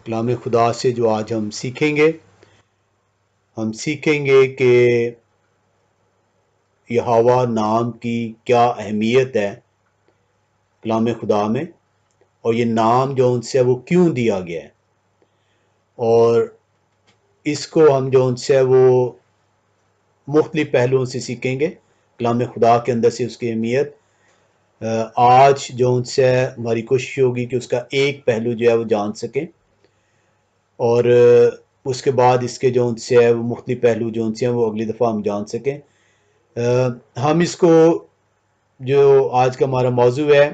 کلام خدا سے جو آج ہم سیکھیں گے کہ یہوہ نام کی کیا اہمیت ہے کلام خدا میں، اور یہ نام جو ان سے وہ کیوں دیا گیا ہے، اور اس کو ہم جو ان سے وہ مختلف پہلوؤں سے سیکھیں گے کلام خدا کے اندر سے اس کی اہمیت۔ آج جو ان سے ہماری کوشش ہوگی کہ اس کا ایک پہلو جو ہے وہ جان سکیں، اور اس کے بعد اس کے جو ان سے وہ مختلف پہلو جو ان سے وہ اگلی دفعہ ہم جان سکیں۔ ہم اس کو جو آج کا ہمارا موضوع ہے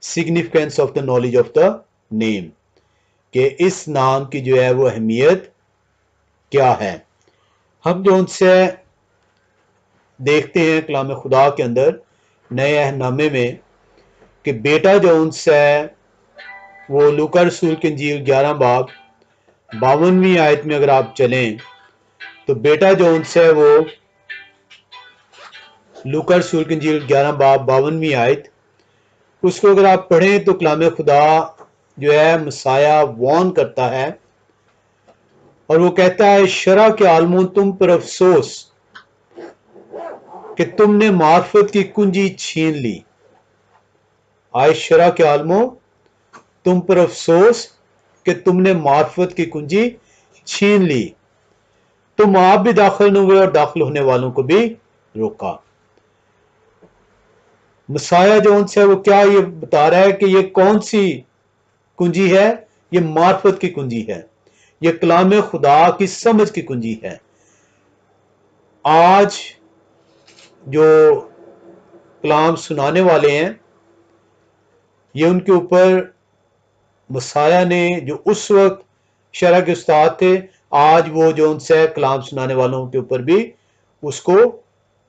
significance of the knowledge of the name, کہ اس نام کی جو ہے وہ اہمیت کیا ہے۔ ہم جو ان سے دیکھتے ہیں کلام خدا کے اندر نئے عہد نامے میں کہ بیٹا جو ان سے وہ لوکا رسول کی انجیل 11 باب 52ویں آیت میں اگر آپ چلیں تو بیٹا جو ان سے وہ لوکا رسول کی انجیل 11 باب 52ویں آیت، اس کو اگر آپ پڑھیں تو کلام خدا جو ہے مسیح وارن کرتا ہے، اور وہ کہتا ہے شرع کے عالموں تم پر افسوس کہ تم نے معرفت کی کنجی چھین لی۔ آئے شرع کے عالموں تم پر افسوس کہ تم نے معرفت کی کنجی چھین لی، تم آپ بھی داخل نہ ہوئے اور داخل ہونے والوں کو بھی روکا۔ مسیح جو ان سے وہ کیا یہ بتا رہا ہے کہ یہ کون سی کنجی ہے؟ یہ معرفت کی کنجی ہے، یہ کلام خدا کی سمجھ کی کنجی ہے۔ آج جو کلام سنانے والے ہیں یہ ان کے اوپر مسیح نے جو اس وقت شرع کے استاد تھے، آج وہ جو ان سے کلام سنانے والوں کے اوپر بھی اس کو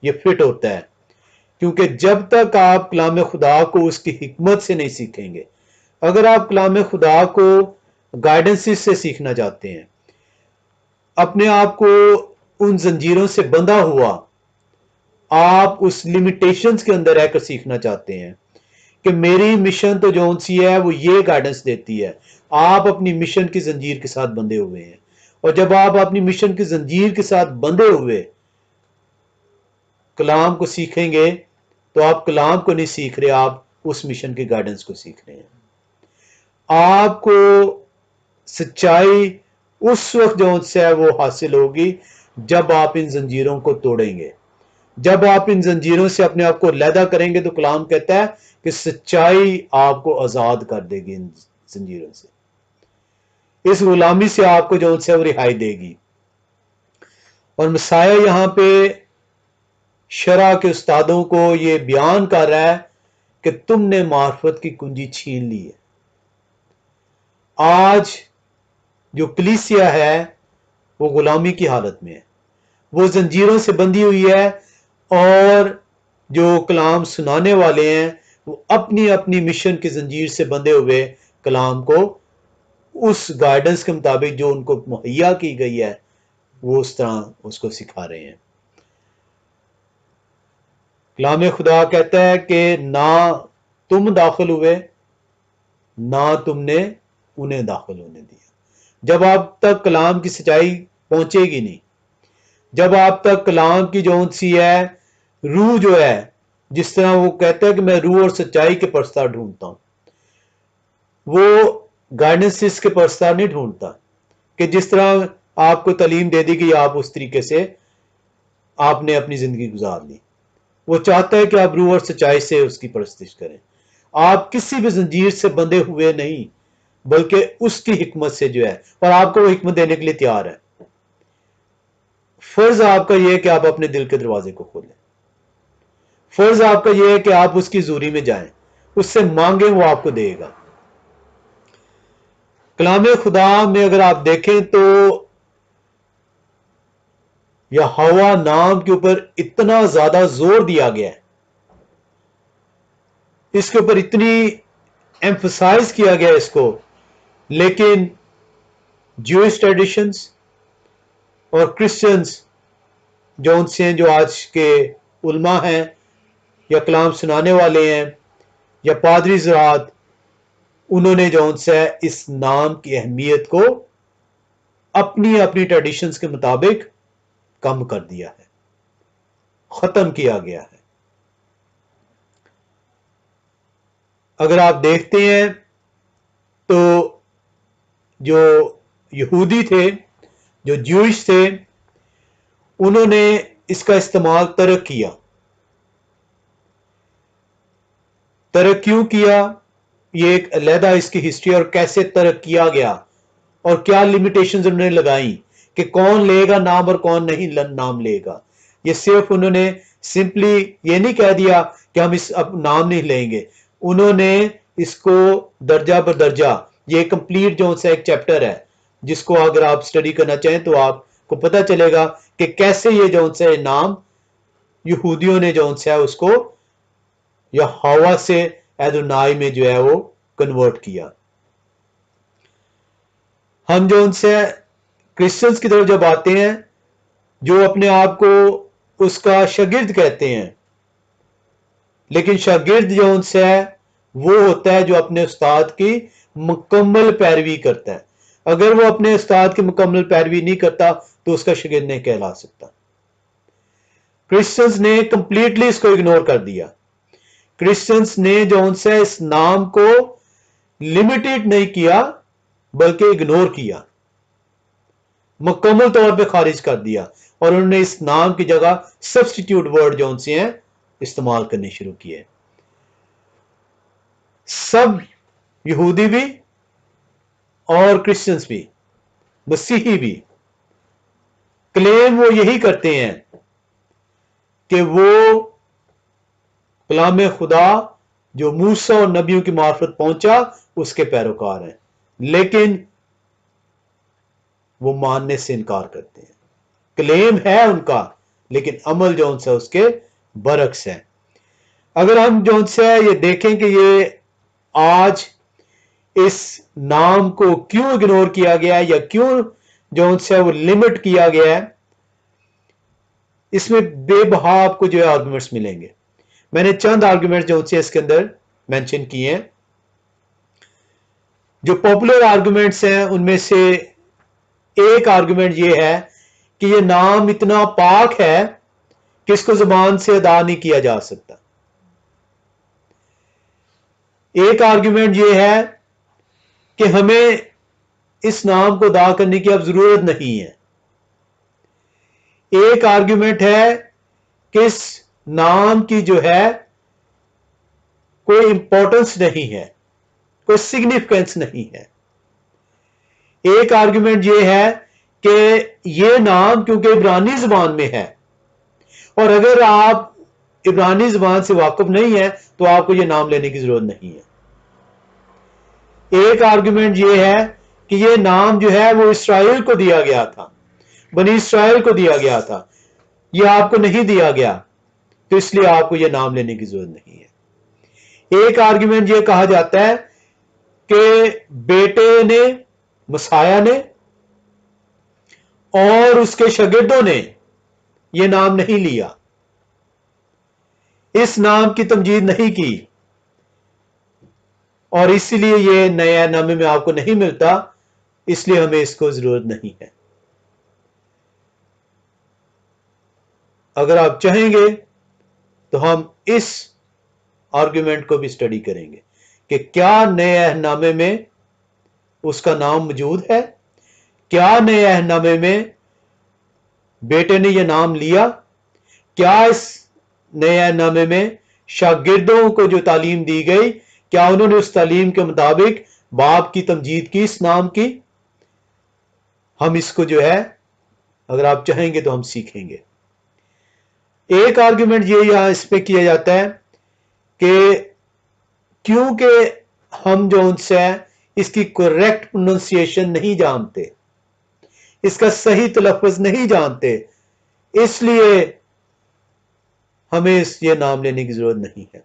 یہ فٹ ہوتا ہے، کیونکہ جب تک آپ کلام خدا کو اس کی حکمت سے نہیں سیکھیں گے، اگر آپ کلام خدا کو گائیڈنس سے سیکھنا چاہتے ہیں، اپنے آپ کو ان زنجیروں سے بندھا ہوا آپ اس لیمیٹیشنز کے اندر رہ کر سیکھنا چاہتے ہیں کہ میری مشن تو جو سی ہے وہ یہ گائیڈنس دیتی ہے، آپ اپنی مشن کی زنجیر کے ساتھ بندھے ہوئے ہیں، اور جب آپ اپنی مشن کی زنجیر کے ساتھ بندھے ہوئے کلام کو سیکھیں گے تو آپ کلام کو نہیں سیکھ رہے، آپ اس مشن کی گائیڈنس کو سیکھ رہے ہیں۔ آپ کو سچائی اس وقت جو سے وہ حاصل ہوگی جب آپ ان زنجیروں کو توڑیں گے، جب آپ ان زنجیروں سے اپنے آپ کو علیحدہ کریں گے تو کلام کہتا ہے کہ سچائی آپ کو آزاد کر دے گی، ان زنجیروں سے، اس غلامی سے آپ کو جو سے وہ رہائی دے گی۔ اور مسیح یہاں پہ شرع کے استادوں کو یہ بیان کر رہا ہے کہ تم نے معرفت کی کنجی چھین لی ہے۔ آج جو کلیسیا ہے وہ غلامی کی حالت میں ہے، وہ زنجیروں سے بندھی ہوئی ہے، اور جو کلام سنانے والے ہیں وہ اپنی اپنی مشن کی زنجیر سے بندھے ہوئے کلام کو اس گائیڈنس کے مطابق جو ان کو مہیا کی گئی ہے وہ اس طرح اس کو سکھا رہے ہیں۔ کلام خدا کہتا ہے کہ نہ تم داخل ہوئے نہ تم نے انہیں داخل ہونے دیا۔ جب آپ تک کلام کی سچائی پہنچے گی نہیں، جب آپ تک کلام کی جو سی ہے روح جو ہے، جس طرح وہ کہتا ہے کہ میں روح اور سچائی کے پرستار ڈھونڈتا ہوں، وہ گائیڈنس کے پرستار نہیں ڈھونڈتا کہ جس طرح آپ کو تعلیم دے دی گئی آپ اس طریقے سے آپ نے اپنی زندگی گزار لی۔ وہ چاہتا ہے کہ آپ روح اور سچائی سے اس کی پرستش کریں، آپ کسی بھی زنجیر سے بندھے ہوئے نہیں بلکہ اس کی حکمت سے جو ہے، اور آپ کو وہ حکمت دینے کے لیے تیار ہے۔ فرض آپ کا یہ ہے کہ آپ اپنے دل کے دروازے کو کھولیں، فرض آپ کا یہ ہے کہ آپ اس کی حضوری میں جائیں، اس سے مانگیں، وہ آپ کو دے گا۔ کلام خدا میں اگر آپ دیکھیں تو یہوہ نام کے اوپر اتنا زیادہ زور دیا گیا ہے، اس کے اوپر اتنی ایمفسائز کیا گیا اس کو، لیکن جوئش ٹریڈیشنز اور کرسچنز جو ان سے جو آج کے علماء ہیں یا کلام سنانے والے ہیں یا پادری زراعت، انہوں نے جو ہے اس نام کی اہمیت کو اپنی اپنی ٹریڈیشنز کے مطابق کم کر دیا ہے، ختم کیا گیا ہے۔ اگر آپ دیکھتے ہیں تو جو یہودی تھے، جو جوئش تھے، انہوں نے اس کا استعمال ترک کیا۔ ترک کیوں کیا؟ یہ ایک علیحدہ اس کی ہسٹری، اور کیسے ترک کیا گیا اور کیا لیمیٹیشنز انہوں نے لگائیں کہ کون لے گا نام اور کون نہیں نام لے گا۔ یہ صرف انہوں نے سمپلی یہ نہیں کہہ دیا کہ ہم اس اب نام نہیں لیں گے، انہوں نے اس کو درجہ بدرجہ، یہ کمپلیٹ جو سے ایک چیپٹر ہے جس کو اگر آپ سٹڈی کرنا چاہیں تو آپ کو پتہ چلے گا کہ کیسے یہ جو سے نام یہودیوں نے جو سے اس کو یا ہوا سے ایدونائی میں جو ہے وہ کنورٹ کیا۔ ہم جو ان سے کرسچنز کی طرف جب آتے ہیں، جو اپنے آپ کو اس کا شاگرد کہتے ہیں، لیکن شاگرد جو ان سے ہے وہ ہوتا ہے جو اپنے استاد کی مکمل پیروی کرتا ہے۔ اگر وہ اپنے استاد کی مکمل پیروی نہیں کرتا تو اس کا شاگرد نہیں کہلا سکتا۔ کرسچنز نے کمپلیٹلی اس کو اگنور کر دیا۔ کرسچنز نے جو ان سے اس نام کو لمیٹڈ نہیں کیا بلکہ اگنور کیا، مکمل طور پہ خارج کر دیا، اور انہوں نے اس نام کی جگہ سبسٹیٹیوٹ ورڈ جو ان سے ہیں استعمال کرنے شروع کیے۔ سب یہودی بھی اور کرسچنز بھی، مسیحی بھی، کلیم وہ یہی کرتے ہیں کہ وہ کلام خدا جو موسیٰ اور نبیوں کی معرفت پہنچا اس کے پیروکار ہیں، لیکن وہ ماننے سے انکار کرتے ہیں۔ کلیم ہے ان کا لیکن عمل جو ان سے اس کے برعکس ہے۔ اگر ہم جو ان سے یہ دیکھیں کہ یہ آج اس نام کو کیوں اگنور کیا گیا ہے یا کیوں جو ان سے وہ لمٹ کیا گیا ہے، اس میں بے بہا آپ کو جو ہے آرگومنٹس ملیں گے۔ میں نے چند آرگومنٹس جو ان سے اس کے اندر مینشن کیے ہیں۔ جو پاپولر آرگومنٹس ہیں ان میں سے ایک آرگومنٹ یہ ہے کہ یہ نام اتنا پاک ہے کہ اس کو زبان سے ادا نہیں کیا جا سکتا۔ ایک آرگومنٹ یہ ہے کہ ہمیں اس نام کو ادا کرنے کی اب ضرورت نہیں ہے۔ ایک آرگومنٹ ہے کہ اس نام کی جو ہے کوئی امپورٹنس نہیں ہے، کوئی سگنیفیکنس نہیں ہے۔ ایک آرگومنٹ یہ ہے کہ یہ نام کیونکہ عبرانی زبان میں ہے، اور اگر آپ عبرانی زبان سے واقف نہیں ہیں تو آپ کو یہ نام لینے کی ضرورت نہیں ہے۔ ایک آرگومنٹ یہ ہے کہ یہ نام جو ہے وہ اسرائیل کو دیا گیا تھا، بنی اسرائیل کو دیا گیا تھا، یہ آپ کو نہیں دیا گیا تو اس لیے آپ کو یہ نام لینے کی ضرورت نہیں ہے۔ ایک آرگومنٹ یہ کہا جاتا ہے کہ بیٹے نے، مسیح نے اور اس کے شاگردوں نے یہ نام نہیں لیا، اس نام کی تمجید نہیں کی، اور اسی لیے یہ نیا نامے میں آپ کو نہیں ملتا، اس لیے ہمیں اس کو ضرورت نہیں ہے۔ اگر آپ چاہیں گے تو ہم اس آرگومنٹ کو بھی سٹڈی کریں گے کہ کیا نئے عہد نامے میں اس کا نام موجود ہے، کیا نئے عہد نامے میں بیٹے نے یہ نام لیا، کیا اس نئے عہد نامے میں شاگردوں کو جو تعلیم دی گئی کیا انہوں نے اس تعلیم کے مطابق باپ کی تمجید کی اس نام کی۔ ہم اس کو جو ہے اگر آپ چاہیں گے تو ہم سیکھیں گے۔ ایک آرگومنٹ یہ یہاں اس پہ کیا جاتا ہے کہ کیونکہ ہم جو ان سے اس کی کریکٹ پروننسیشن نہیں جانتے، اس کا صحیح تلفظ نہیں جانتے، اس لیے ہمیں یہ نام لینے کی ضرورت نہیں ہے۔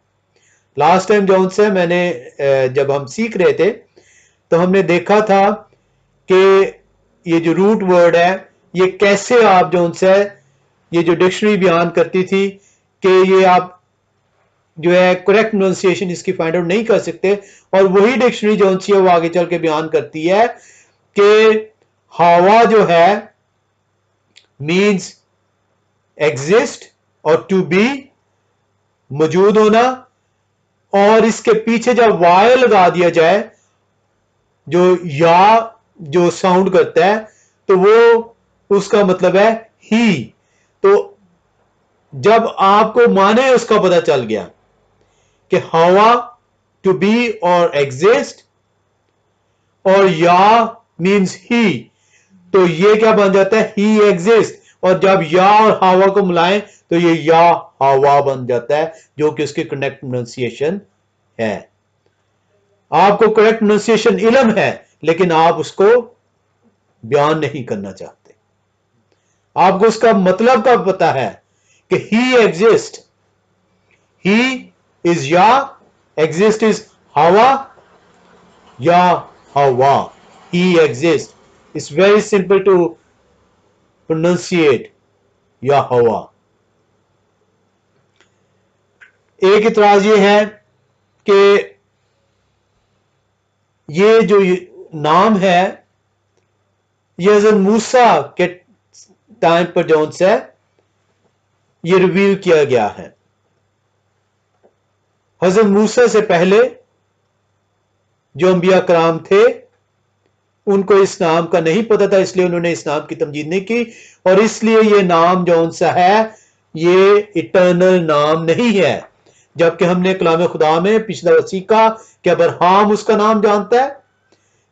لاسٹ ٹائم جو ان سے میں نے جب ہم سیکھ رہے تھے تو ہم نے دیکھا تھا کہ یہ جو روٹ ورڈ ہے یہ کیسے آپ جو ان سے یہ جو ڈکشنری بیان کرتی تھی کہ یہ آپ جو ہے کریکٹ پروننسیشن اس کی فائنڈ آؤٹ نہیں کر سکتے، اور وہی ڈکشنری جو سی ہے وہ آگے چل کے بیان کرتی ہے کہ ہوا جو ہے مینز ایگزسٹ اور ٹو بی موجود ہونا، اور اس کے پیچھے جب وائے لگا دیا جائے جو یا جو ساؤنڈ کرتا ہے تو وہ اس کا مطلب ہے ہی. تو جب آپ کو معنی اس کا پتہ چل گیا کہ ہوا ٹو بی اور ایگزسٹ اور یا مینز ہی، تو یہ کیا بن جاتا ہے؟ ہی ایگزسٹ. اور جب یا اور ہوا کو ملائیں تو یہ یا ہوا بن جاتا ہے، جو کہ اس کی کریکٹ پروننسیشن ہے. آپ کو کریکٹ پروننسیشن علم ہے لیکن آپ اس کو بیان نہیں کرنا چاہتے. آپ کو اس کا مطلب کا پتا ہے کہ ہی ایگزسٹ، ہی از یا، ایگزسٹ از ہوا، یا ہوا، ہی exist. It's very simple to pronounce یا ہوا. ایک اعتراض یہ ہے کہ یہ جو نام ہے یہ حضرت موسیٰ کے ٹائم پر جون سے یہ ریویل کیا گیا ہے. حضرت موسیٰ سے پہلے جو انبیاء کرام تھے ان کو اس نام کا نہیں پتا تھا، اس لیے انہوں نے اس نام کی تمجید نہیں کی، اور اس لیے یہ نام جون سا ہے یہ اٹرنل نام نہیں ہے. جبکہ ہم نے کلام خدا میں پچھلا سیکھا کہ ابراہیم اس کا نام جانتا ہے،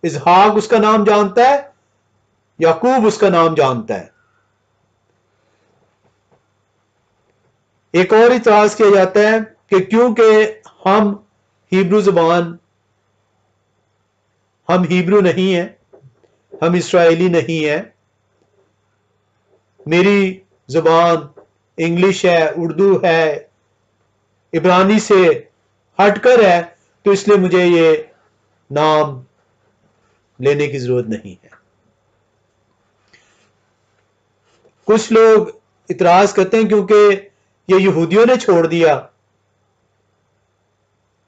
اسحاق اس کا نام جانتا ہے، یعقوب اس کا نام جانتا ہے. ایک اور اعتراض کیا جاتا ہے کہ کیونکہ ہم ہیبرو زبان، ہم ہیبرو نہیں ہیں، ہم اسرائیلی نہیں ہیں، میری زبان انگلش ہے، اردو ہے، عبرانی سے ہٹ کر ہے، تو اس لیے مجھے یہ نام لینے کی ضرورت نہیں ہے. کچھ لوگ اعتراض کرتے ہیں کیونکہ یہ یہودیوں نے چھوڑ دیا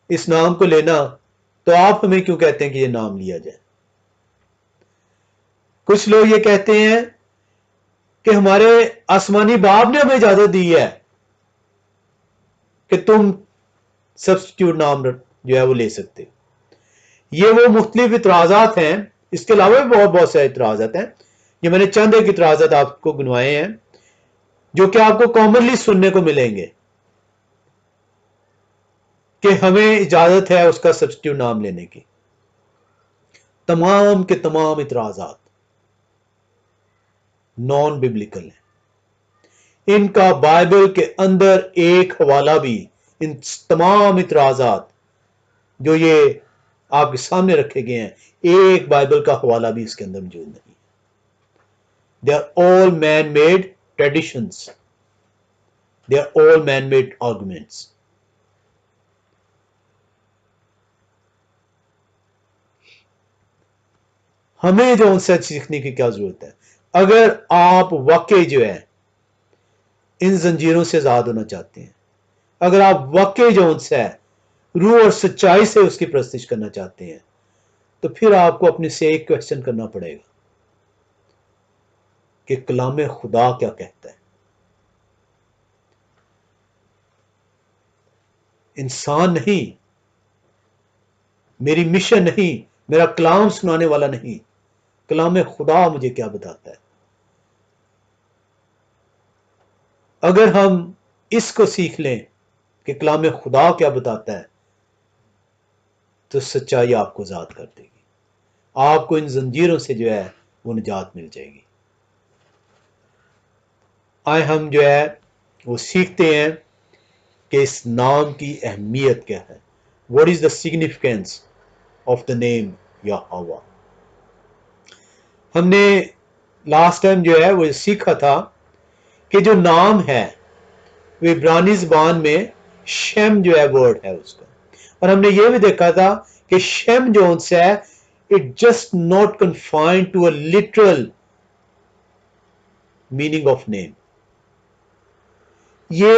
اس نام کو لینا، تو آپ ہمیں کیوں کہتے ہیں کہ یہ نام لیا جائے؟ کچھ لوگ یہ کہتے ہیں کہ ہمارے آسمانی باپ نے ہمیں اجازت دی ہے کہ تم سبسٹیٹیوٹ نام جو ہے وہ لے سکتے. یہ وہ مختلف اعتراضات ہیں، اس کے علاوہ بھی بہت سے اعتراضات ہیں. یہ میں نے چند ایک اعتراضات آپ کو گنوائے ہیں جو کہ آپ کو کامنلی سننے کو ملیں گے کہ ہمیں اجازت ہے اس کا سبسٹیٹیوٹ نام لینے کی. تمام کے تمام اعتراضات نان ببلیکل ہیں. ان کا بائبل کے اندر ایک حوالہ بھی، ان تمام اعتراضات جو یہ آپ کے سامنے رکھے گئے ہیں، ایک بائبل کا حوالہ بھی اس کے اندر موجود نہیں. They are all man-made traditions. They are all man-made arguments. ہمیں جو ان سے سیکھنے کی کیا ضرورت ہے؟ اگر آپ واقعی جو ہے ان زنجیروں سے آزاد ہونا چاہتے ہیں، اگر آپ واقعی جو ان سے روح اور سچائی سے اس کی پرستش کرنا چاہتے ہیں، تو پھر آپ کو اپنے سے ایک کوشچن کرنا پڑے گا کہ کلام خدا کیا کہتا ہے. انسان نہیں، میری مشن نہیں، میرا کلام سنانے والا نہیں، کلام خدا مجھے کیا بتاتا ہے. اگر ہم اس کو سیکھ لیں کہ کلام خدا کیا بتاتا ہے تو سچائی آپ کو آزاد کر دے گی، آپ کو ان زنجیروں سے جو ہے وہ نجات مل جائے گی. آئے ہم جو ہے وہ سیکھتے ہیں کہ اس نام کی اہمیت کیا ہے. What is the significance of the name یہوہ؟ ہم نے لاسٹ ٹائم جو ہے وہ سیکھا تھا کہ جو نام ہے وہ عبرانی زبان میں شم جو ہے ورڈ ہے اس کا، اور ہم نے یہ بھی دیکھا تھا کہ شم جو ان سے ہے it just not confined to a literal meaning of name. یہ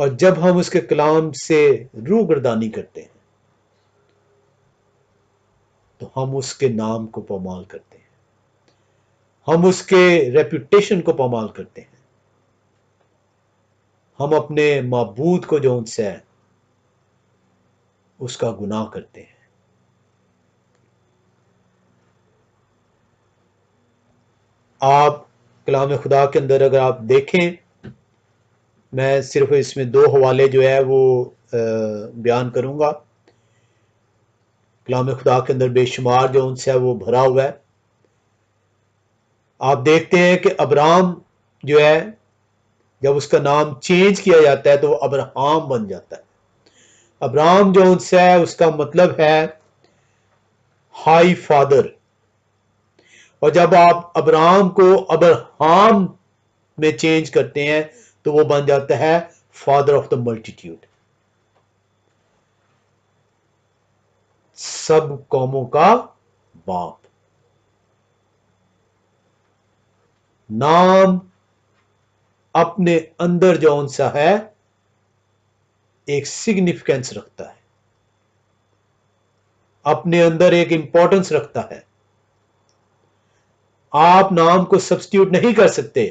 اور جب ہم اس کے کلام سے روگردانی کرتے ہیں تو ہم اس کے نام کو پامال کرتے ہیں، ہم اس کے ریپوٹیشن کو پامال کرتے ہیں، ہم اپنے معبود کو جو ان سے ہے اس کا گناہ کرتے ہیں۔ آپ کلام خدا کے اندر اگر آپ دیکھیں، میں صرف اس میں 2 حوالے جو ہے وہ بیان کروں گا۔ کلام خدا کے اندر بے شمار جو ان سے ہے وہ بھرا ہوا ہے۔ آپ دیکھتے ہیں کہ ابرام جو ہے جب اس کا نام چینج کیا جاتا ہے تو وہ ابراہام بن جاتا ہے۔ ابرام جو ان سے ہے اس کا مطلب ہے ہائی فادر، اور جب آپ ابرام کو ابراہام میں چینج کرتے ہیں تو وہ بن جاتا ہے فادر آف دا ملٹیٹیوڈ، سب قوموں کا باپ۔ نام اپنے اندر جو ان سا ہے ایک سگنیفیکینس رکھتا ہے، اپنے اندر ایک امپورٹنس رکھتا ہے۔ آپ نام کو سبسٹیوٹ نہیں کر سکتے۔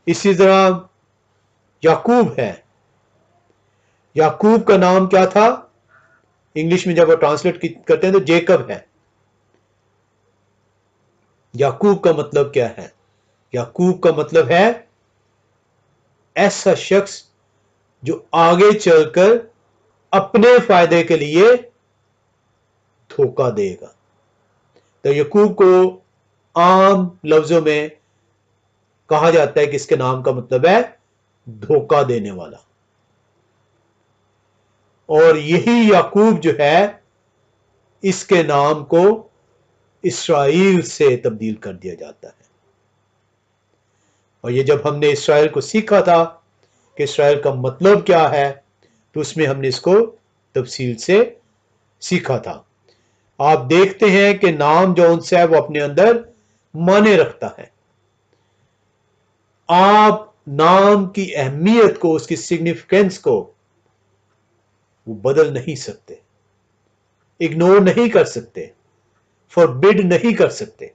اسی طرح یعقوب ہے، یعقوب کا نام کیا تھا؟ انگلش میں جب آپ ٹرانسلیٹ کرتے ہیں تو جیکب ہے۔ یعقوب کا مطلب کیا ہے؟ یعقوب کا مطلب ہے ایسا شخص جو آگے چل کر اپنے فائدے کے لیے دھوکہ دے گا۔ تو یعقوب کو عام لفظوں میں کہا جاتا ہے کہ اس کے نام کا مطلب ہے دھوکہ دینے والا، اور یہی یعقوب جو ہے اس کے نام کو اسرائیل سے تبدیل کر دیا جاتا ہے۔ اور یہ جب ہم نے اسرائیل کو سیکھا تھا کہ اسرائیل کا مطلب کیا ہے تو اس میں ہم نے اس کو تفصیل سے سیکھا تھا۔ آپ دیکھتے ہیں کہ نام جو ان سے ہے وہ اپنے اندر معنی رکھتا ہے۔ آپ نام کی اہمیت کو، اس کی سگنیفیکینس کو وہ بدل نہیں سکتے، اگنور نہیں کر سکتے، فوربڈ نہیں کر سکتے۔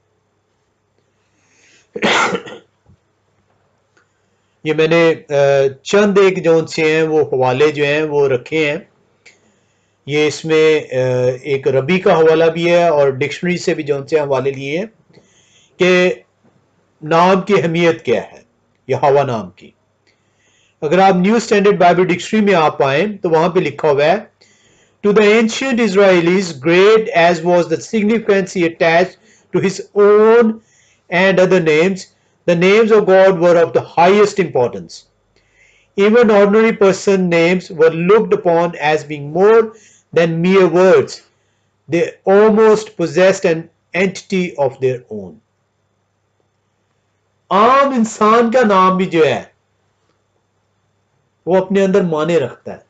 یہ میں نے چند ایک جو ان سے ہیں وہ حوالے جو ہیں وہ رکھے ہیں۔ یہ اس میں ایک ربی کا حوالہ بھی ہے اور ڈکشنری سے بھی جو ان سے حوالے لیے ہیں کہ نام کی اہمیت کیا ہے، یہوہ نام کی۔ اگر آپ نیو اسٹینڈرڈ بائبل ڈکشنری میں آپ آئیں تو وہاں پہ لکھا ہوا ہے To the ancient Israelis, great as was the significance he attached to his own and other names, the names of God were of the highest importance. Even ordinary person names were looked upon as being more than mere words. They almost possessed an entity of their own. عام انسان کا نام بھی جو ہے وہ اپنے اندر معنی رکھتا ہے،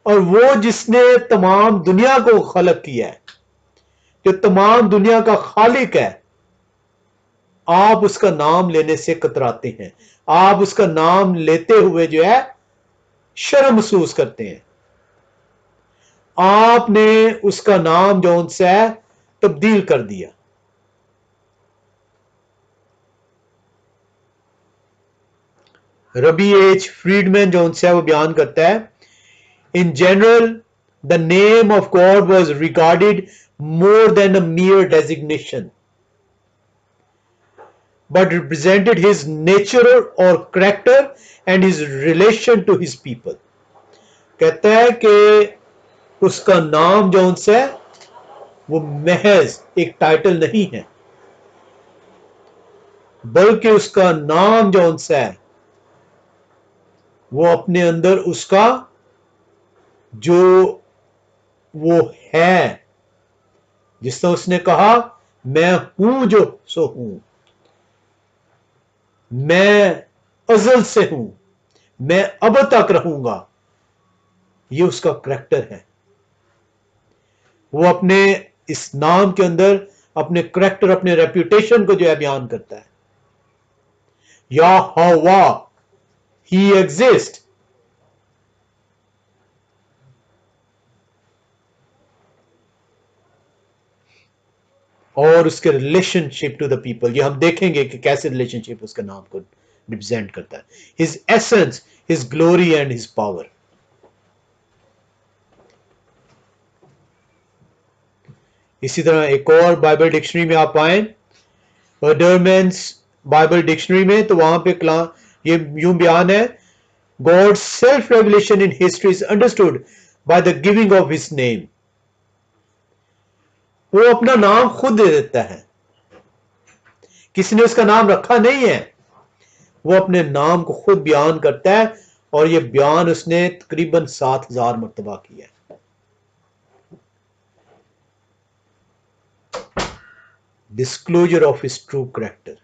اور وہ جس نے تمام دنیا کو خلق کیا ہے، جو تمام دنیا کا خالق ہے، آپ اس کا نام لینے سے کتراتے ہیں، آپ اس کا نام لیتے ہوئے جو ہے شرم محسوس کرتے ہیں۔ آپ نے اس کا نام جو ان سے ہے تبدیل کر دیا۔ ربی ایچ فریڈمین جو ان سے ہے وہ بیان کرتا ہے In general, the name of God was regarded more than a mere designation, but represented his nature or character and his relation to his people. کہتا ہے کہ اس کا نام جو ان سے وہ محض ایک ٹائٹل نہیں ہے، بلکہ اس کا نام جو ان سے ہے وہ اپنے اندر اس کا جو وہ ہے، جس طرح اس نے کہا میں ہوں جو سو ہوں، میں ازل سے ہوں، میں اب تک رہوں گا، یہ اس کا کریکٹر ہے۔ وہ اپنے اس نام کے اندر اپنے کریکٹر، اپنے ریپوٹیشن کو جو ہے بیان کرتا ہے۔ Yahweh, he exists. اور اس کے ریلیشنشپ ٹو دا پیپل، یہ ہم دیکھیں گے کہ کیسے ریلیشنشپ اس کے نام کو ریپرزینٹ کرتا ہے. His essence, his glory and his power. اسی طرح ایک اور بائبل ڈکشنری میں آپ آئیں، ڈرمینس بائبل ڈکشنری میں، تو وہاں پہ یہ یوں بیان ہے، God's self-revelation in history is understood by the giving of his name. وہ اپنا نام خود دے دیتا ہے، کسی نے اس کا نام رکھا نہیں ہے، وہ اپنے نام کو خود بیان کرتا ہے، اور یہ بیان اس نے تقریباً 7,000 مرتبہ کیا ہے. Disclosure of his true character.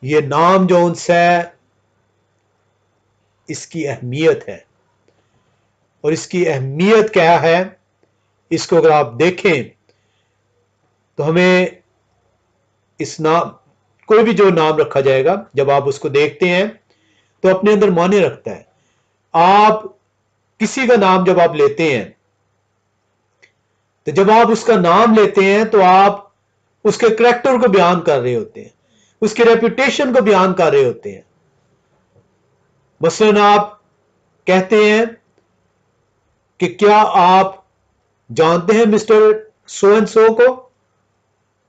یہ نام جو ان سے اس کی اہمیت ہے، اور اس کی اہمیت کیا ہے، اس کو اگر آپ دیکھیں تو ہمیں اس نام، کوئی بھی جو نام رکھا جائے گا، جب آپ اس کو دیکھتے ہیں تو اپنے اندر معنی رکھتا ہے. آپ کسی کا نام جب آپ لیتے ہیں، تو جب آپ اس کا نام لیتے ہیں تو آپ اس کے کریکٹر کو بیان کر رہے ہوتے ہیں، اس کے ریپوٹیشن کو بیان کر رہے ہوتے ہیں. مثلاً آپ کہتے ہیں کہ کیا آپ جانتے ہیں مسٹر سو اینڈ سو کو،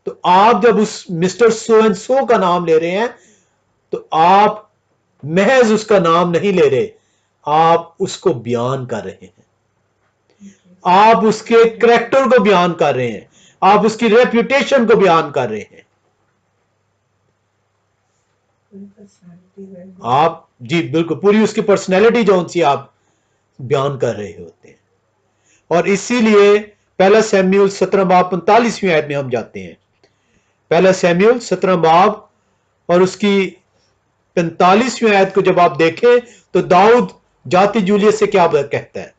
تو آپ جب اس مسٹر سو اینڈ سو کا نام لے رہے ہیں تو آپ محض اس کا نام نہیں لے رہے، آپ اس کو بیان کر رہے ہیں، آپ اس کے کریکٹر کو بیان کر رہے ہیں، آپ اس کی ریپوٹیشن کو بیان کر رہے ہیں. آپ جی بالکل پوری اس کی پرسنالٹی جو سی آپ بیان کر رہے ہوتے ہیں. اور اسی لیے پہلا سیموئیل 17 باب 45ویں آیت میں ہم جاتے ہیں. پہلا سیموئیل 17 باب اور اس کی 45ویں آیت کو جب آپ دیکھیں تو داؤد جاتی جولیت سے کیا کہتا ہے.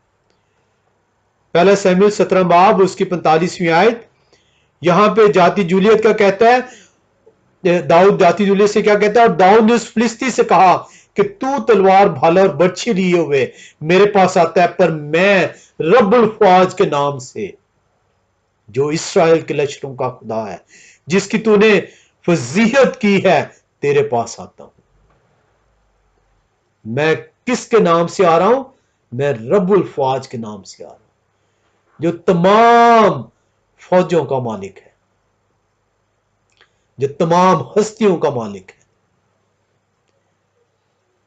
پہلا سیموئیل 17 باب اس کی 45ویں آیت، یہاں پہ جاتی جولیت کا کہتا ہے، داؤد جاتی جولیت سے کیا کہتا ہے، اور داؤد نے اس فلسطی سے کہا کہ تو تلوار بھالا اور برچھی لیے ہوئے میرے پاس آتا ہے، پر میں رب الفواج کے نام سے جو اسرائیل کے لشکروں کا خدا ہے، جس کی تو نے فضیحت کی ہے، تیرے پاس آتا ہوں. میں کس کے نام سے آ رہا ہوں؟ میں رب الفواج کے نام سے آ رہا ہوں، جو تمام فوجوں کا مالک ہے، جو تمام ہستیوں کا مالک ہے.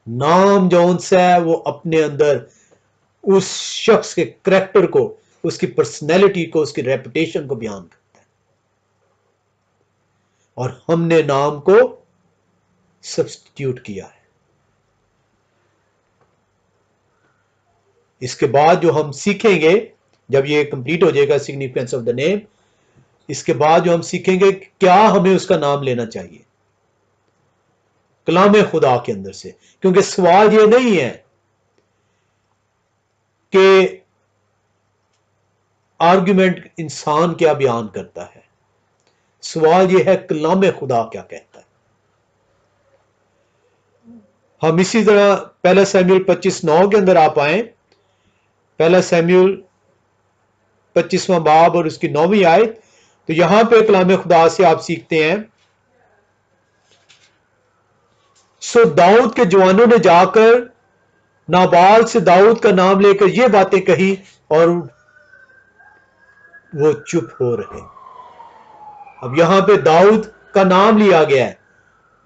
نام جون سا ہے وہ اپنے اندر اس شخص کے کریکٹر کو، اس کی پرسنالٹی کو، اس کی ریپوٹیشن کو بیان کرتا ہے. اور ہم نے نام کو سبسٹیٹیوٹ کیا ہے. اس کے بعد جو ہم سیکھیں گے، جب یہ کمپلیٹ ہو جائے گا سگنیفیکینس آف دا نیم، اس کے بعد جو ہم سیکھیں گے کیا ہمیں اس کا نام لینا چاہیے کلام خدا کے اندر سے. کیونکہ سوال یہ نہیں ہے کہ آرگومنٹ انسان کیا بیان کرتا ہے، سوال یہ ہے کلام خدا کیا کہتا ہے. ہم اسی طرح پہلا سیموئیل 25:9 کے اندر آپ آئیں، پہلا سیموئیل 25واں باب اور اس کی 9ویں آیت، تو یہاں پہ کلام خدا سے آپ سیکھتے ہیں، سو داؤد کے جوانوں نے جا کر نابال سے داؤد کا نام لے کر یہ باتیں کہی اور وہ چپ ہو رہے. اب یہاں پہ داؤد کا نام لیا گیا ہے،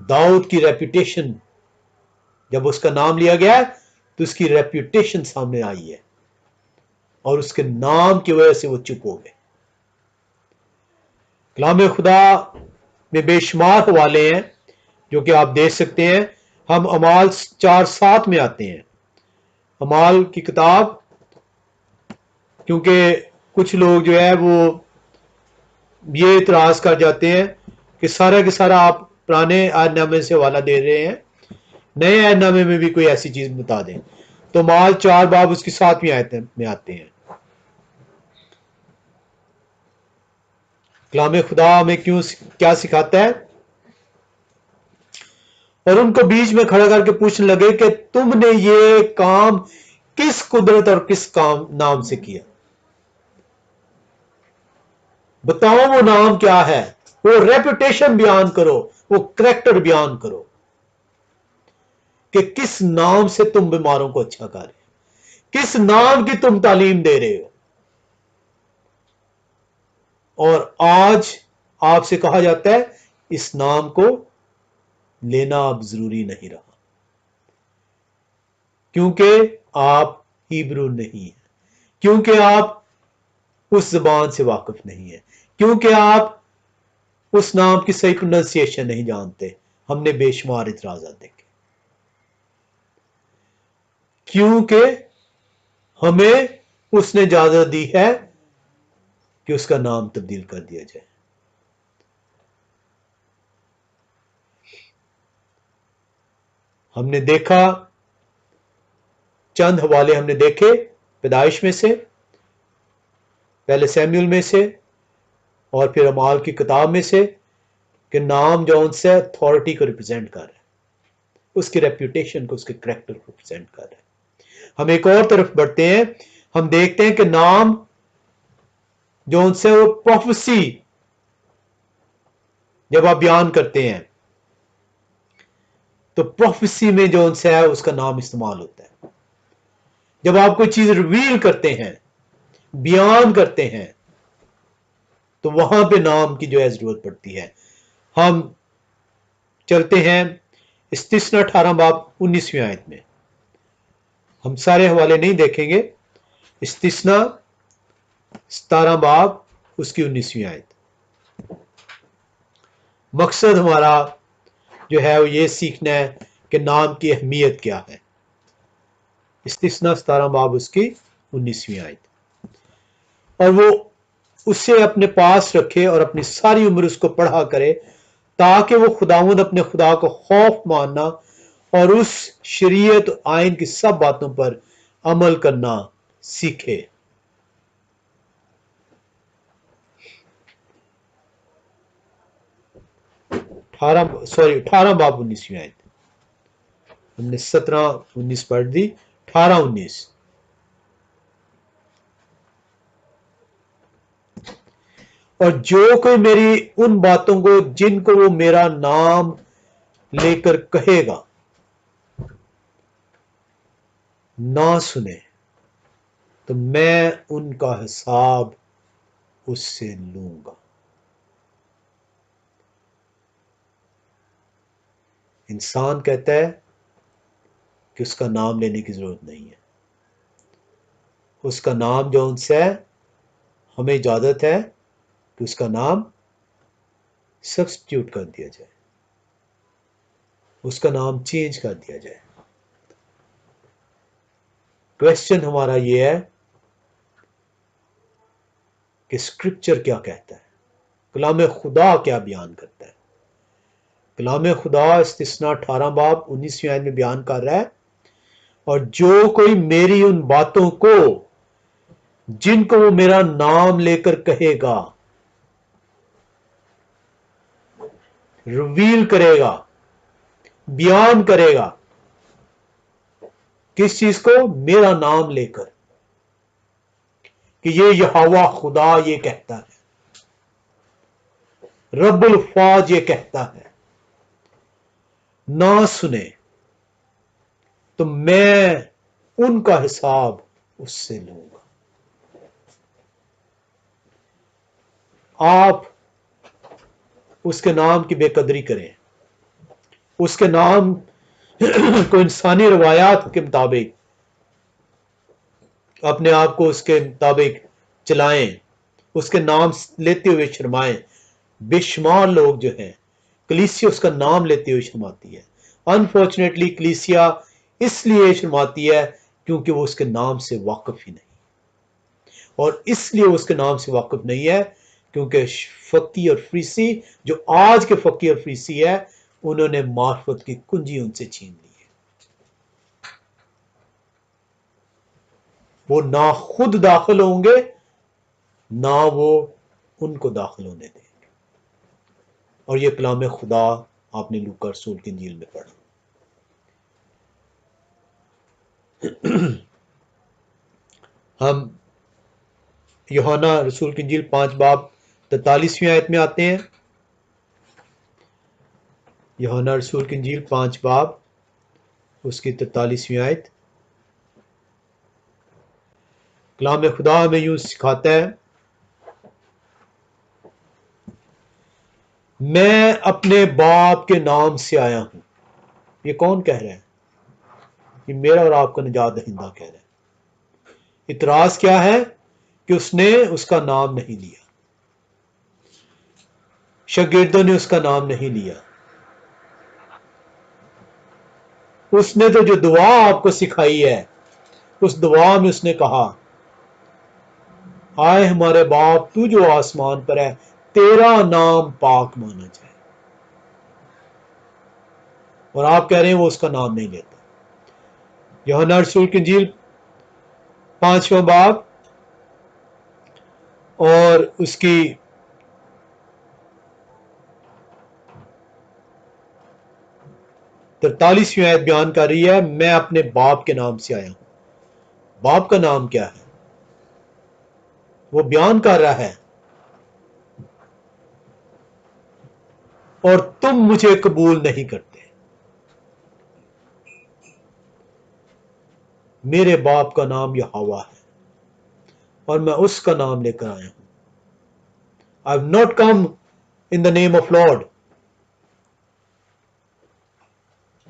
داؤد کی ریپوٹیشن، جب اس کا نام لیا گیا تو اس کی ریپوٹیشن سامنے آئی ہے، اور اس کے نام کی وجہ سے وہ چپ ہو گئے. کلام خدا میں بے شمار حوالے ہیں جو کہ آپ دیکھ سکتے ہیں. ہم اعمال 4:7 میں آتے ہیں، اعمال کی کتاب، کیونکہ کچھ لوگ جو ہے وہ یہ اعتراض کر جاتے ہیں کہ سارا کے سارا آپ پرانے عہد نامے سے حوالہ دے رہے ہیں، نئے عہد نامے میں بھی کوئی ایسی چیز بتا دیں. تو اعمال 4 باب اس کی 7ویں آیت میں آتے ہیں. کلام خدا ہمیں کیا سکھاتا ہے؟ اور ان کو بیچ میں کھڑا کر کے پوچھنے لگے کہ تم نے یہ کام کس قدرت اور کس نام سے کیا؟ بتاؤ وہ نام کیا ہے، وہ ریپوٹیشن بیان کرو، وہ کریکٹر بیان کرو کہ کس نام سے تم بیماروں کو اچھا کر رہے ہو، کس نام کی تم تعلیم دے رہے ہو۔ اور آج آپ سے کہا جاتا ہے اس نام کو لینا اب ضروری نہیں رہا، کیونکہ آپ ہیبرو نہیں ہیں، کیونکہ آپ اس زبان سے واقف نہیں ہیں، کیونکہ آپ اس نام کی صحیح پروننسیشن نہیں جانتے۔ ہم نے بے شمار اعتراضات دیکھے، کیونکہ ہمیں اس نے اجازت دی ہے کہ اس کا نام تبدیل کر دیا جائے۔ ہم نے دیکھا، چند حوالے ہم نے دیکھے پیدائش میں سے، پہلے سیمیول میں سے، اور پھر اعمال کی کتاب میں سے، کہ نام جو ان سے اتھارٹی کو ریپرزینٹ کر رہا ہے، اس کی ریپوٹیشن کو، اس کے کریکٹر کو ریپرزینٹ کر رہا ہے۔ ہم ایک اور طرف بڑھتے ہیں، ہم دیکھتے ہیں کہ نام جو ان سے وہ پروفیسی جب آپ بیان کرتے ہیں تو پروفیسی میں جو ان سے ہے اس کا نام استعمال ہوتا ہے۔ جب آپ کوئی چیز ریویل کرتے ہیں، بیان کرتے ہیں، تو وہاں پہ نام کی جو ہے ضرورت پڑتی ہے۔ ہم چلتے ہیں استثنا 18 باب 19ویں آیت میں، ہم سارے حوالے نہیں دیکھیں گے، استثنا 17 باب اس کی 19ویں آیت۔ مقصد ہمارا جو ہے وہ یہ سیکھنا ہے کہ نام کی اہمیت کیا ہے۔ استثنا 17 باب اس کی 19ویں آیت، اور وہ اسے اپنے پاس رکھے اور اپنی ساری عمر اس کو پڑھا کرے، تاکہ وہ خداوند اپنے خدا کو خوف ماننا اور اس شریعت آئین کی سب باتوں پر عمل کرنا سیکھے۔ 18 باب 19ویں آیت، ہم نے 17-19 پڑھ دی، 18-19۔ اور جو کوئی میری ان باتوں کو جن کو وہ میرا نام لے کر کہے گا نہ سنے، تو میں ان کا حساب اس سے لوں گا۔ انسان کہتا ہے کہ اس کا نام لینے کی ضرورت نہیں ہے، اس کا نام جو ان سے ہے، ہمیں اجازت ہے کہ اس کا نام سبسٹیوٹ کر دیا جائے، اس کا نام چینج کر دیا جائے۔ کویسچن ہمارا یہ ہے کہ اسکرپچر کیا کہتا ہے، کلام خدا کیا بیان کرتا ہے؟ کلام خدا استثنا 18 باب 19ویں آیت میں بیان کر رہا ہے، اور جو کوئی میری ان باتوں کو جن کو وہ میرا نام لے کر کہے گا، ریویل کرے گا، بیان کرے گا، کس چیز کو؟ میرا نام لے کر، کہ یہ یہوہ خدا یہ کہتا ہے، رب الفاظ یہ کہتا ہے، نہ سنے، تو میں ان کا حساب اس سے لوں گا۔ آپ اس کے نام کی بے قدری کریں، اس کے نام کو انسانی روایات کے مطابق اپنے آپ کو اس کے مطابق چلائیں، اس کے نام لیتے ہوئے شرمائیں۔ بے شمار لوگ جو ہیں، کلیسیا اس کا نام لیتے ہوئے شرماتی ہے۔ انفارچونیٹلی کلیسیا اس لیے شرماتی ہے کیونکہ وہ اس کے نام سے واقف ہی نہیں، اور اس لیے اس کے نام سے واقف نہیں ہے کیونکہ فقی اور فریسی، جو آج کے فقی اور فریسی ہے، انہوں نے معرفت کی کنجی ان سے چھین لی ہے۔ وہ نہ خود داخل ہوں گے، نہ وہ ان کو داخل ہونے دیں۔ اور یہ کلام خدا آپ نے لوکا رسول کی انجیل میں پڑھا۔ ہم یوحنا رسول کی انجیل 5 باب 43ویں آیت میں آتے ہیں۔ یوحنا رسول کی انجیل 5 باب اس کی 43ویں آیت۔ کلام خدا ہمیں یوں سکھاتا ہے، میں اپنے باپ کے نام سے آیا ہوں۔ یہ کون کہہ رہا ہے؟ یہ میرا اور آپ کا نجات دہندہ کہہ رہا ہے۔ اعتراض کیا ہے کہ اس نے اس کا نام نہیں لیا، شاگردوں نے اس کا نام نہیں لیا۔ اس نے تو جو دعا آپ کو سکھائی ہے، اس دعا میں اس نے کہا، آئے ہمارے باپ تو جو آسمان پر ہے، تیرا نام پاک مانا جائے۔ اور آپ کہہ رہے ہیں وہ اس کا نام نہیں لیتا۔ یوحنا رسول کی انجیل 5واں باب اور اس کی 43ویں آیت بیان کر رہی ہے، میں اپنے باپ کے نام سے آیا ہوں۔ باپ کا نام کیا ہے؟ وہ بیان کر رہا ہے، اور تم مجھے قبول نہیں کرتے۔ میرے باپ کا نام یہوہ ہے اور میں اس کا نام لے کر آیا ہوں۔ I have not come in the name of Lord.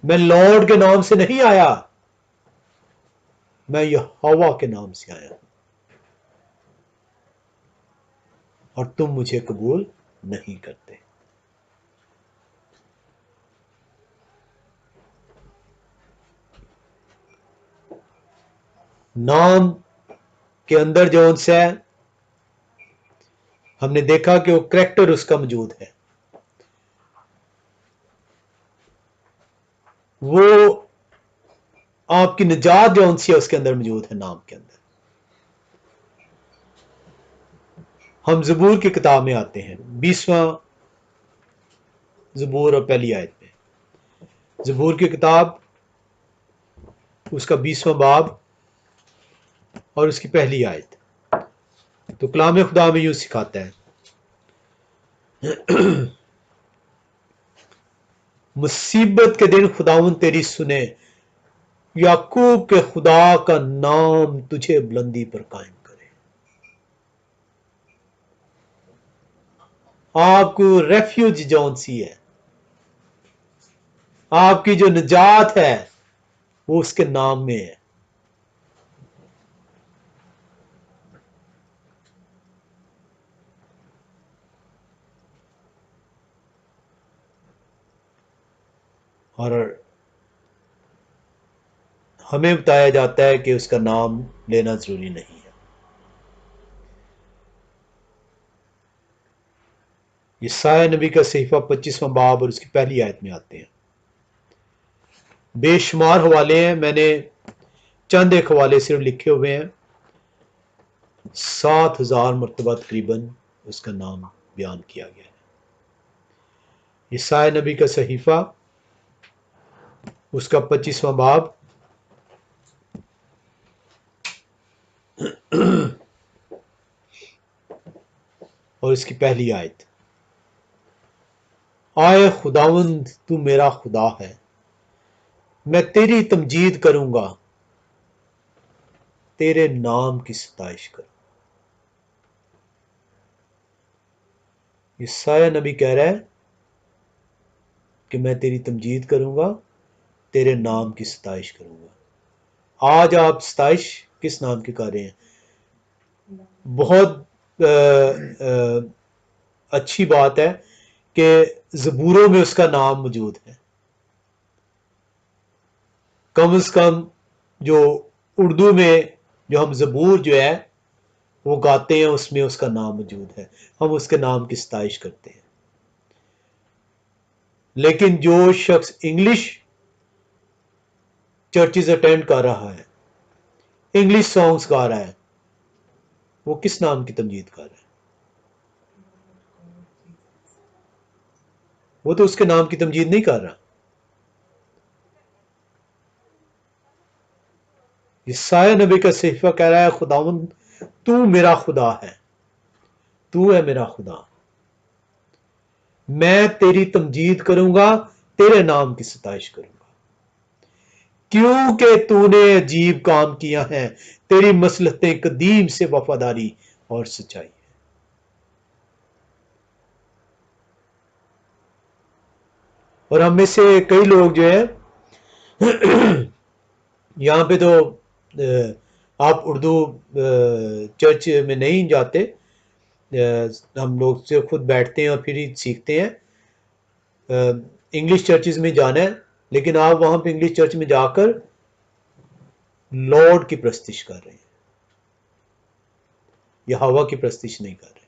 میں لارڈ کے نام سے نہیں آیا، میں یہوہ کے نام سے آیا ہوں، اور تم مجھے قبول نہیں کرتے۔ نام کے اندر جو انس ہے، ہم نے دیکھا کہ وہ کریکٹر اس کا موجود ہے، وہ آپ کی نجات جو انس ہے اس کے اندر موجود ہے نام کے اندر۔ ہم زبور کی کتاب میں آتے ہیں، 20واں زبور اور پہلی آیت میں۔ زبور کی کتاب اس کا 20واں باب اور اس کی پہلی آیت۔ تو کلام خدا میں یوں سکھاتا ہے، مصیبت کے دن خداوند تیری سنے، یعقوب کے خدا کا نام تجھے بلندی پر قائم کرے۔ آپ کو ریفیوج جون سی ہے، آپ کی جو نجات ہے وہ اس کے نام میں ہے۔ اور ہمیں بتایا جاتا ہے کہ اس کا نام لینا ضروری نہیں ہے۔ یسایا نبی کا صحیفہ 25واں باب اور اس کی پہلی آیت میں آتے ہیں۔ بے شمار حوالے ہیں، میں نے چند ایک حوالے صرف لکھے ہوئے ہیں۔ 7000 مرتبہ تقریباً اس کا نام بیان کیا گیا ہے۔ یسایا نبی کا صحیفہ اس کا 25واں باب اور اس کی پہلی آیت، آئے خداوند تو میرا خدا ہے، میں تیری تمجید کروں گا، تیرے نام کی ستائش کروں۔ یسایا نبی کہہ رہا ہے کہ میں تیری تمجید کروں گا، تیرے نام کی ستائش کروں گا۔ آج آپ ستائش کس نام کی کر رہے ہیں؟ بہت اچھی بات ہے کہ زبوروں میں اس کا نام موجود ہے، کم از کم جو اردو میں جو ہم زبور جو ہے وہ گاتے ہیں اس میں اس کا نام موجود ہے، ہم اس کے نام کی ستائش کرتے ہیں۔ لیکن جو شخص انگلش چرچز اٹینڈ کر رہا ہے، انگلش سانگز گا رہا ہے، وہ کس نام کی تمجید کر رہا ہے؟ وہ تو اس کے نام کی تمجید نہیں کر رہا. یسایہ نبی کا صحیفہ کہہ رہا ہے خداوند تو میرا خدا ہے، تو ہے میرا خدا، میں تیری تمجید کروں گا، تیرے نام کی ستائش کروں گا، کیونکہ تو نے عجیب کام کیا ہے، تیری مصلحتیں قدیم سے وفاداری اور سچائی ہے. اور ہم میں سے کئی لوگ جو ہیں یہاں پہ تو آپ اردو چرچ میں نہیں جاتے، ہم لوگ سے خود بیٹھتے ہیں اور پھر ہی سیکھتے ہیں. انگلش چرچز میں جانا ہے، لیکن آپ وہاں پہ انگلش چرچ میں جا کر لارڈ کی پرستش کر رہے ہیں یا ہوا کی پرستش نہیں کر رہے.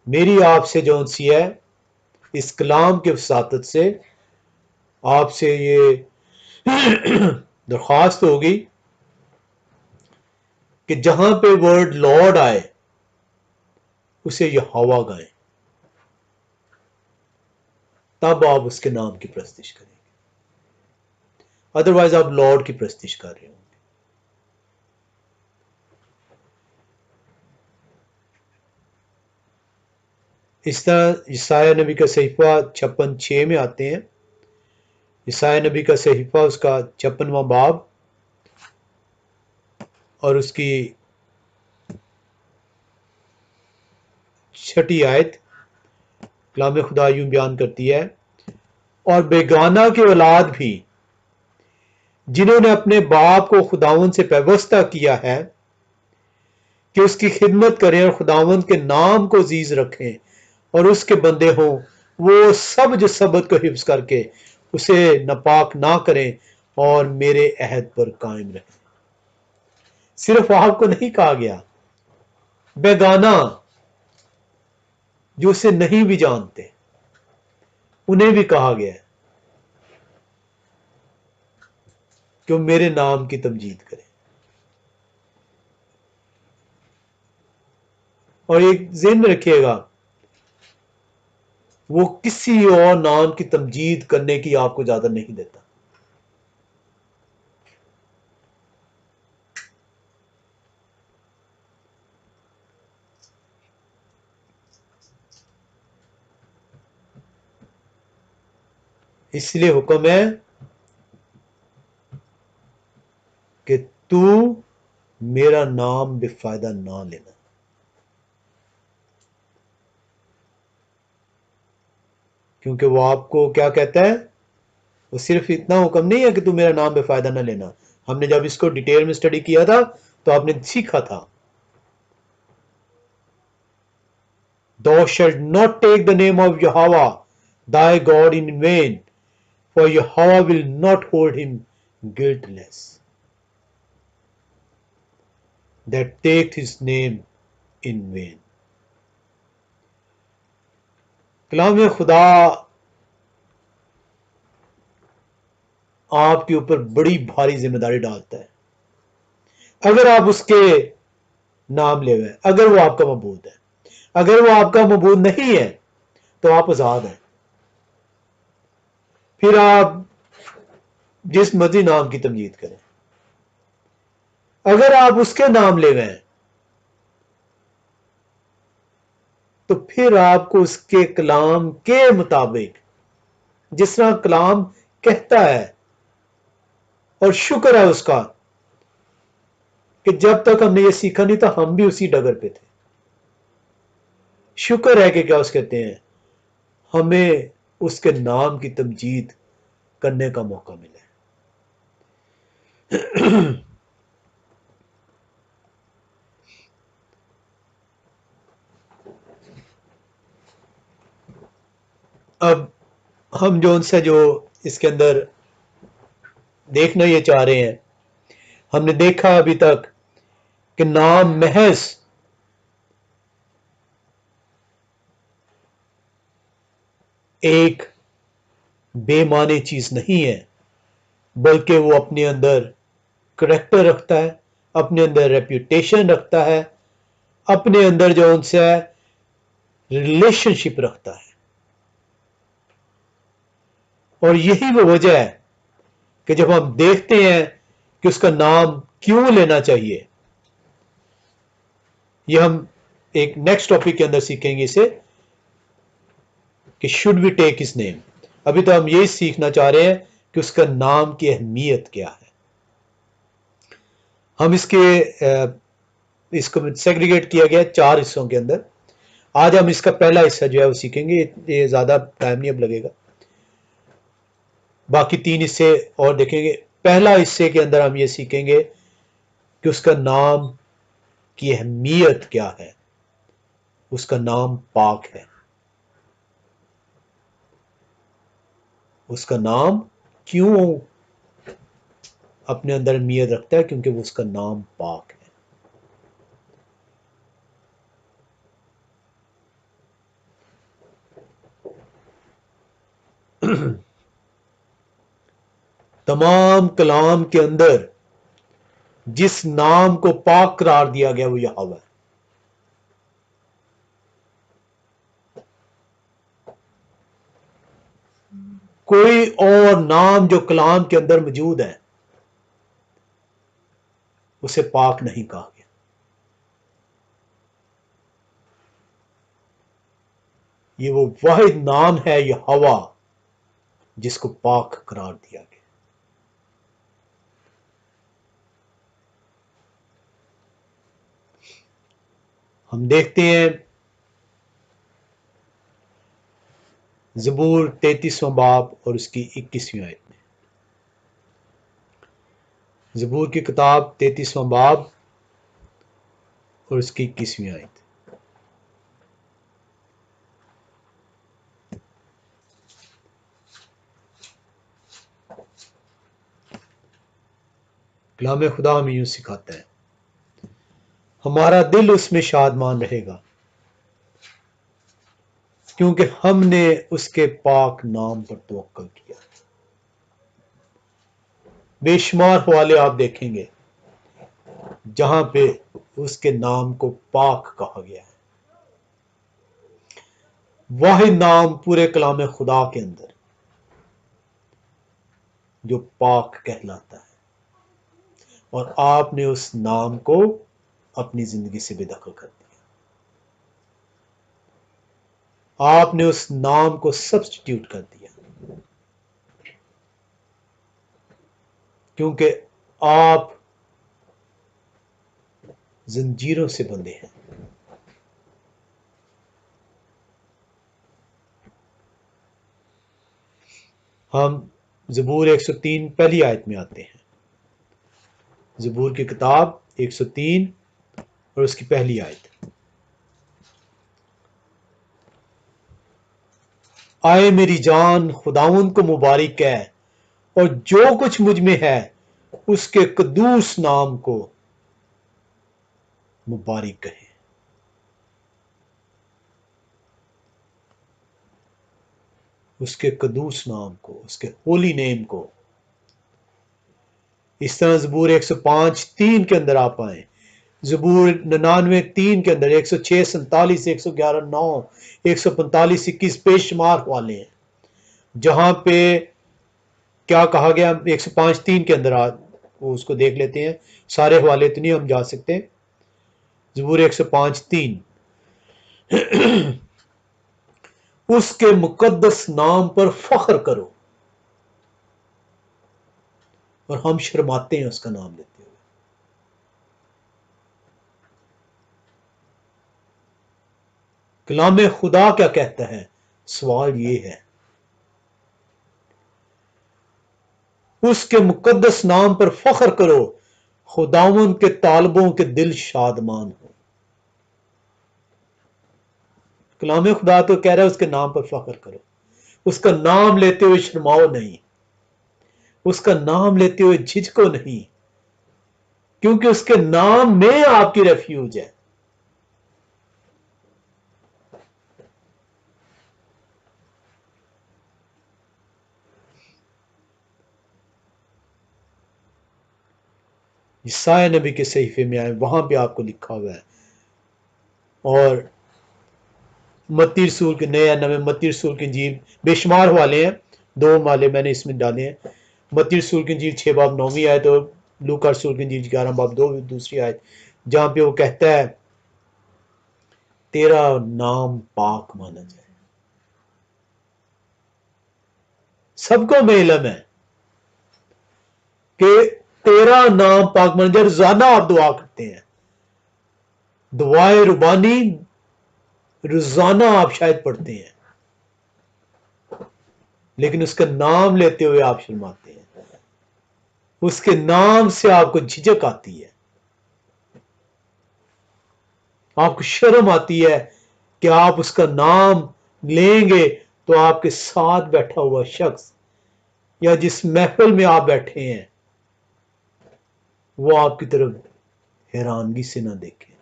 میری آپ سے جو سی ہے اس کلام کے وساطت سے آپ سے یہ درخواست ہوگی کہ جہاں پہ ورڈ لارڈ آئے اسے یہ ہوا گائیں، تب آپ اس کے نام کی پرستش کریں گے، ادروائز آپ لارڈ کی پرستش کر رہے ہوں گے. اس طرح یسایہ نبی کا صحیفہ 56:6 میں آتے ہیں. یسایہ نبی کا صحیفہ اس کا 56واں باب اور اس کی 6 آیت کلام خدا یوں بیان کرتی ہے، اور بیگانہ کی اولاد بھی جنہوں نے اپنے باپ کو خداوند سے پیوستہ کیا ہے کہ اس کی خدمت کریں اور خداوند کے نام کو عزیز رکھیں اور اس کے بندے ہوں، وہ سب جو سبت کو حفظ کر کے اسے ناپاک نہ کریں اور میرے عہد پر قائم رہیں. صرف آپ کو نہیں کہا گیا، بیگانہ جو اسے نہیں بھی جانتے انہیں بھی کہا گیا ہے کہ وہ میرے نام کی تمجید کریں. اور ایک ذہن میں رکھیے گا، وہ کسی اور نام کی تمجید کرنے کی آپ کو اجازت نہیں دیتا. اس لیے حکم ہے کہ تو میرا نام بے فائدہ نہ لینا. کیونکہ وہ آپ کو کیا کہتا ہے، وہ صرف اتنا حکم نہیں ہے کہ تو میرا نام بے فائدہ نہ لینا. ہم نے جب اس کو ڈیٹیل میں سٹڈی کیا تھا تو آپ نے سیکھا تھا Thou shalt not take the name of Yahweh thy God in vain, for Yahweh will not hold him guiltless that take his name in vain. کلام خدا آپ کے اوپر بڑی بھاری ذمہ داری ڈالتا ہے اگر آپ اس کے نام لے ہوئے، اگر وہ آپ کا معبود ہے. اگر وہ آپ کا معبود نہیں ہے تو آپ آزاد ہیں، پھر آپ جس مرضی نام کی تمجید کریں. اگر آپ اس کے نام لے گئے تو پھر آپ کو اس کے کلام کے مطابق جس طرح کلام کہتا ہے، اور شکر ہے اس کا کہ جب تک ہم نے یہ سیکھا نہیں تھا ہم بھی اسی ڈگر پہ تھے. شکر ہے کہ کیا اس کہتے ہیں ہمیں اس کے نام کی تمجید کرنے کا موقع ملا. اب ہم جو ان سے جو اس کے اندر دیکھنا یہ چاہ رہے ہیں، ہم نے دیکھا ابھی تک کہ نام محض ایک بے معنی چیز نہیں ہے، بلکہ وہ اپنے اندر کریکٹر رکھتا ہے، اپنے اندر ریپیوٹیشن رکھتا ہے، اپنے اندر جو ان سے ریلیشن شپ رکھتا ہے. اور یہی وہ وجہ ہے کہ جب ہم دیکھتے ہیں کہ اس کا نام کیوں لینا چاہیے، یہ ہم ایک نیکسٹ ٹاپک کے اندر سیکھیں گے اسے کہ should we take his name. ابھی تو ہم یہی سیکھنا چاہ رہے ہیں کہ اس کا نام کی اہمیت کیا ہے. ہم اس کو سیگریگیٹ کیا گیا 4 حصوں کے اندر. آج ہم اس کا پہلا حصہ جو ہے وہ سیکھیں گے. یہ زیادہ ٹائم نہیں اب لگے گا، باقی 3 حصے اور دیکھیں گے. پہلا حصے کے اندر ہم یہ سیکھیں گے کہ اس کا نام کی اہمیت کیا ہے. اس کا نام پاک ہے. اس کا نام کیوں اپنے اندر اہمیت رکھتا ہے؟ کیونکہ وہ اس کا نام پاک ہے. تمام کلام کے اندر جس نام کو پاک قرار دیا گیا وہ یہوہ ہے. کوئی اور نام جو کلام کے اندر موجود ہے اسے پاک نہیں کہا گیا. یہ وہ واحد نام ہے یہوہ جس کو پاک قرار دیا گیا. ہم دیکھتے ہیں زبور 33واں باب اور اس کی 21ویں آیت میں. زبور کی کتاب 33واں باب اور اس کی 21ویں آیت. کلام خدا ہمیں یوں سکھاتا ہے، ہمارا دل اس میں شادمان رہے گا کیونکہ ہم نے اس کے پاک نام پر توکل کیا. بے شمار حوالے آپ دیکھیں گے جہاں پہ اس کے نام کو پاک کہا گیا ہے. واحد نام پورے کلام خدا کے اندر جو پاک کہلاتا ہے، اور آپ نے اس نام کو اپنی زندگی سے بے دخل کر دیا. آپ نے اس نام کو سبسٹیٹیوٹ کر دیا کیونکہ آپ زنجیروں سے بندھے ہیں. ہم زبور 103 پہلی آیت میں آتے ہیں. زبور کی کتاب 103 اور اس کی پہلی آیت. آئے میری جان خداوند کو مبارک ہے، اور جو کچھ مجھ میں ہے اس کے قدوس نام کو مبارک کہے. اس کے قدوس نام کو، اس کے ہولی نیم کو. اس طرح زبور 105:3 کے اندر آپ آئیں، زبور 99:3 کے اندر، 106 47 111 9 145 21 بے شمار حوالے ہیں جہاں پہ کیا کہا گیا. 105:3 کے اندر وہ اس کو دیکھ لیتے ہیں، سارے حوالے تو نہیں ہم جا سکتے. زبور 105:3 اس کے مقدس نام پر فخر کرو. اور ہم شرماتے ہیں اس کا نام لیتے ہوئے. کلام خدا کیا کہتا ہے؟ سوال یہ ہے، اس کے مقدس نام پر فخر کرو، خداوند کے طالبوں کے دل شادمان ہو. کلام خدا تو کہہ رہا ہے اس کے نام پر فخر کرو. اس کا نام لیتے ہوئے شرماؤ نہیں، اس کا نام لیتے ہوئے جھجکو نہیں، کیونکہ اس کے نام میں آپ کی ریفیوج ہے. یسایہ نبی کے صحیفے میں آئے، وہاں پہ آپ کو لکھا ہوا ہے. اور متی رسول کے نئے نوے متی رسول کی انجیل بے شمار حوالے ہیں، 2 حوالے میں نے اس میں ڈالے ہیں۔ متی رسول کی انجیل 6 باب 9 آیت اور لوکا رسول کی انجیل 11 باب 2 دوسری آیت، جہاں پہ وہ کہتا ہے تیرا نام پاک مانا جائے۔ سب کو میں علم ہے کہ تیرا نام پاک مانا جائے۔ روزانہ آپ دعا کرتے ہیں، دعائے ربانی روزانہ آپ شاید پڑھتے ہیں، لیکن اس کا نام لیتے ہوئے آپ شرماتے ہیں، اس کے نام سے آپ کو جھجک آتی ہے، آپ کو شرم آتی ہے کہ آپ اس کا نام لیں گے تو آپ کے ساتھ بیٹھا ہوا شخص یا جس محفل میں آپ بیٹھے ہیں وہ آپ کی طرف حیرانگی سے نہ دیکھے،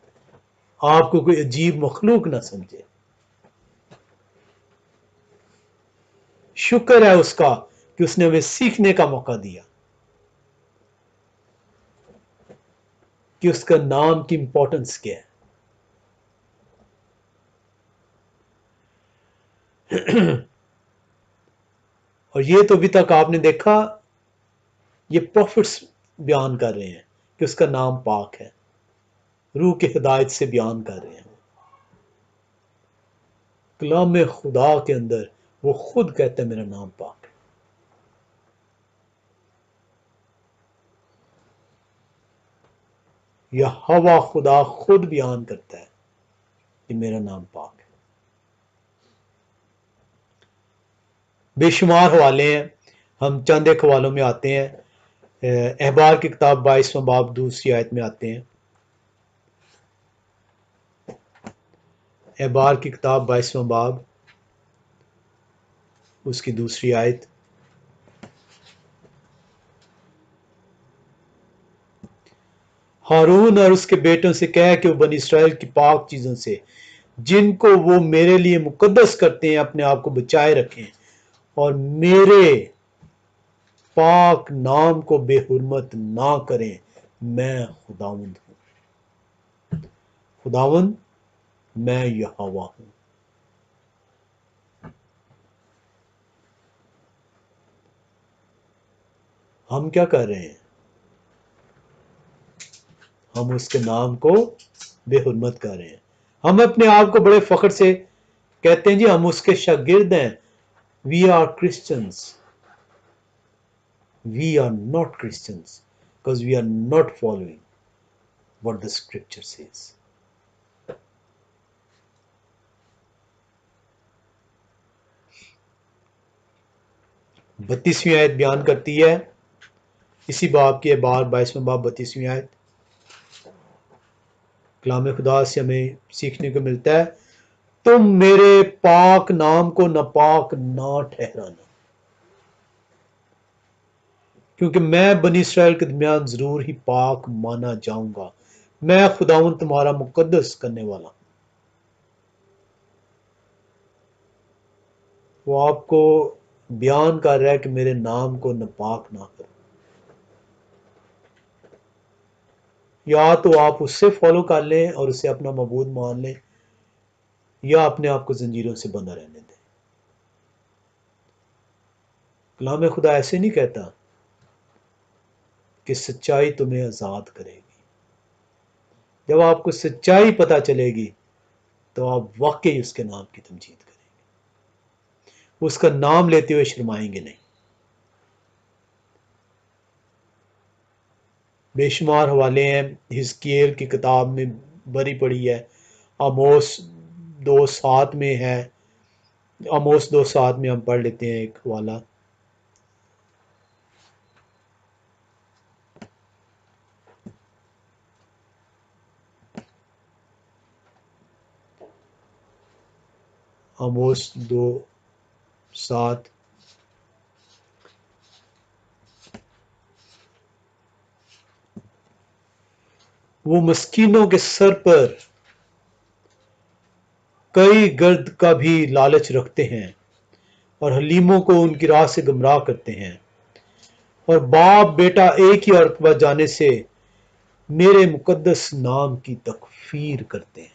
آپ کو کوئی عجیب مخلوق نہ سمجھے۔ شکر ہے اس کا کہ اس نے ہمیں سیکھنے کا موقع دیا کہ اس کا نام کی امپورٹنس کیا ہے۔ اور یہ تو ابھی تک آپ نے دیکھا، یہ پروفٹس بیان کر رہے ہیں کہ اس کا نام پاک ہے، روح کے ہدایت سے بیان کر رہے ہیں۔ کلام خدا کے اندر وہ خود کہتا ہے میرا نام پاک ہے۔ یا ہوا خدا خود بیان کرتا ہے کہ میرا نام پاک ہے۔ بے شمار حوالے ہیں، ہم چند ایک حوالوں میں آتے ہیں۔ احبار کی کتاب 22واں باب دوسری آیت میں آتے ہیں۔ احبار کی کتاب 22واں باب اس کی دوسری آیت، ہارون اور اس کے بیٹوں سے کہہ کہ وہ بنی اسرائیل کی پاک چیزوں سے جن کو وہ میرے لیے مقدس کرتے ہیں اپنے آپ کو بچائے رکھیں، اور میرے پاک نام کو بے حرمت نہ کریں، میں خداوند ہوں۔ خداوند میں یہوہ ہوں۔ ہم کیا کر رہے ہیں؟ ہم اس کے نام کو بے حرمت کر رہے ہیں۔ ہم اپنے آپ کو بڑے فخر سے کہتے ہیں جی ہم اس کے شاگرد ہیں، we are Christians. We are not Christians because we are not following what the scripture says. بتیسویں آیت بیان کرتی ہے، اسی باب کے بار 22واں باب 32ویں آیت، کلام خدا سے ہمیں سیکھنے کو ملتا ہے تم میرے پاک نام کو ناپاک نہ ٹھہرانا، کیونکہ میں بنی اسرائیل کے درمیان ضرور ہی پاک مانا جاؤں گا، میں خداوند تمہارا مقدس کرنے والا ہوں۔ وہ آپ کو بیان کر رہا ہے کہ میرے نام کو ناپاک نہ کرو۔ یا تو آپ اس سے فالو کر لیں اور اسے اپنا معبود مان لیں، یا اپنے آپ کو زنجیروں سے بندھا رہنے دیں۔ کلام خدا ایسے نہیں کہتا کہ سچائی تمہیں آزاد کرے گی۔ جب آپ کو سچائی پتہ چلے گی تو آپ واقعی اس کے نام کی تمجید کریں گے، اس کا نام لیتے ہوئے شرمائیں گے نہیں۔ بے شمار حوالے ہیں، حزقیل کی کتاب میں بری پڑی ہے، آموس 2:7 میں ہے، آموس 2:7 میں ہم پڑھ لیتے ہیں ایک حوالہ۔ آموس 2:7، وہ مسکینوں کے سر پر کئی گرد کا بھی لالچ رکھتے ہیں اور حلیموں کو ان کی راہ سے گمراہ کرتے ہیں، اور باپ بیٹا ایک ہی عورت پر جانے سے میرے مقدس نام کی تکفیر کرتے ہیں۔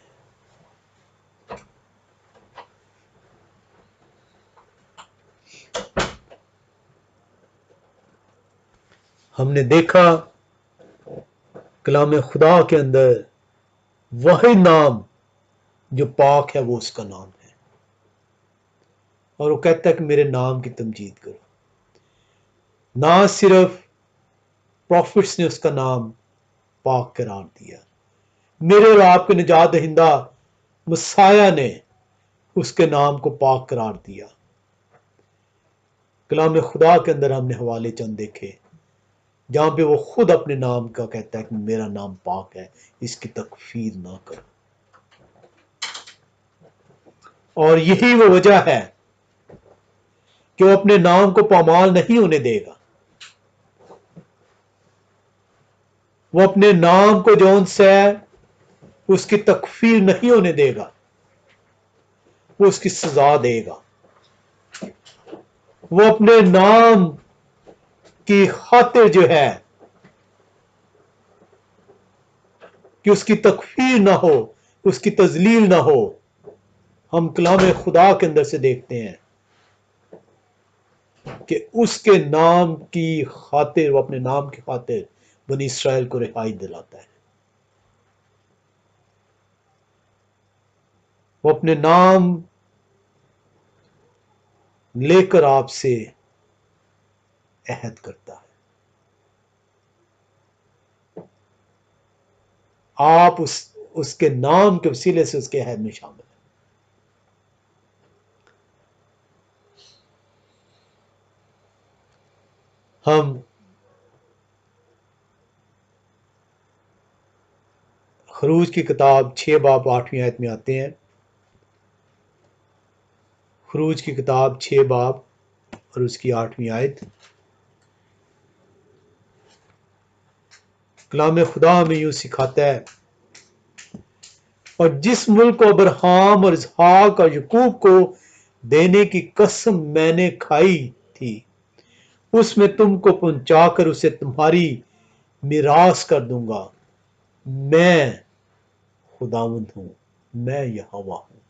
ہم نے دیکھا کلام خدا کے اندر وہی نام جو پاک ہے وہ اس کا نام ہے، اور وہ کہتا ہے کہ میرے نام کی تمجید کرو۔ نہ صرف پروفٹس نے اس کا نام پاک قرار دیا، میرے اور آپ کے نجات دہندہ مسیح نے اس کے نام کو پاک قرار دیا۔ کلام خدا کے اندر ہم نے حوالے چند دیکھے جہاں پہ وہ خود اپنے نام کا کہتا ہے کہ میرا نام پاک ہے، اس کی تکفیر نہ کرو۔ اور یہی وہ وجہ ہے کہ وہ اپنے نام کو پامال نہیں ہونے دے گا، وہ اپنے نام کو جون سے اس کی تکفیر نہیں ہونے دے گا، وہ اس کی سزا دے گا۔ وہ اپنے نام کی خاطر جو ہے کہ اس کی تکفیر نہ ہو، اس کی تذلیل نہ ہو، ہم کلام خدا کے اندر سے دیکھتے ہیں کہ اس کے نام کی خاطر، وہ اپنے نام کی خاطر بنی اسرائیل کو رہائی دلاتا ہے۔ وہ اپنے نام لے کر آپ سے عہد کرتا ہے، آپ اس کے نام کے وسیلے سے اس کے عہد میں شامل ہیں۔ ہم خروج کی کتاب 6 باب 8ویں آیت میں آتے ہیں۔ خروج کی کتاب 6 باب اور اس کی 8ویں آیت۔ کلام خدا ہمیں یوں سکھاتا ہے، اور جس ملک کو ابراہیم اور اسحاق اور یعقوب کو دینے کی قسم میں نے کھائی تھی، اس میں تم کو پہنچا کر اسے تمہاری میراث کر دوں گا۔ میں خداوند ہوں، میں یہوہ ہوں۔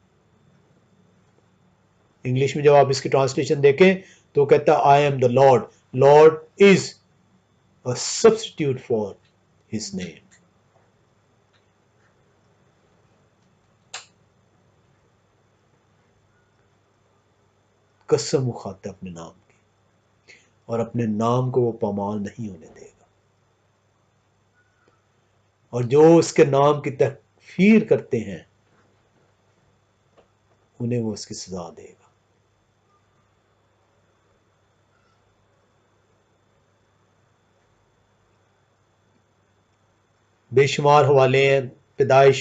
انگلش میں جب آپ اس کی ٹرانسلیشن دیکھیں تو کہتا ہے I am the lord, lord is a substitute for his name۔ قسم وہ کھاتا ہے اپنے نام کی، اور اپنے نام کو وہ پامال نہیں ہونے دے گا، اور جو اس کے نام کی تکفیر کرتے ہیں انہیں وہ اس کی سزا دے گا۔ بے شمار حوالے ہیں، پیدائش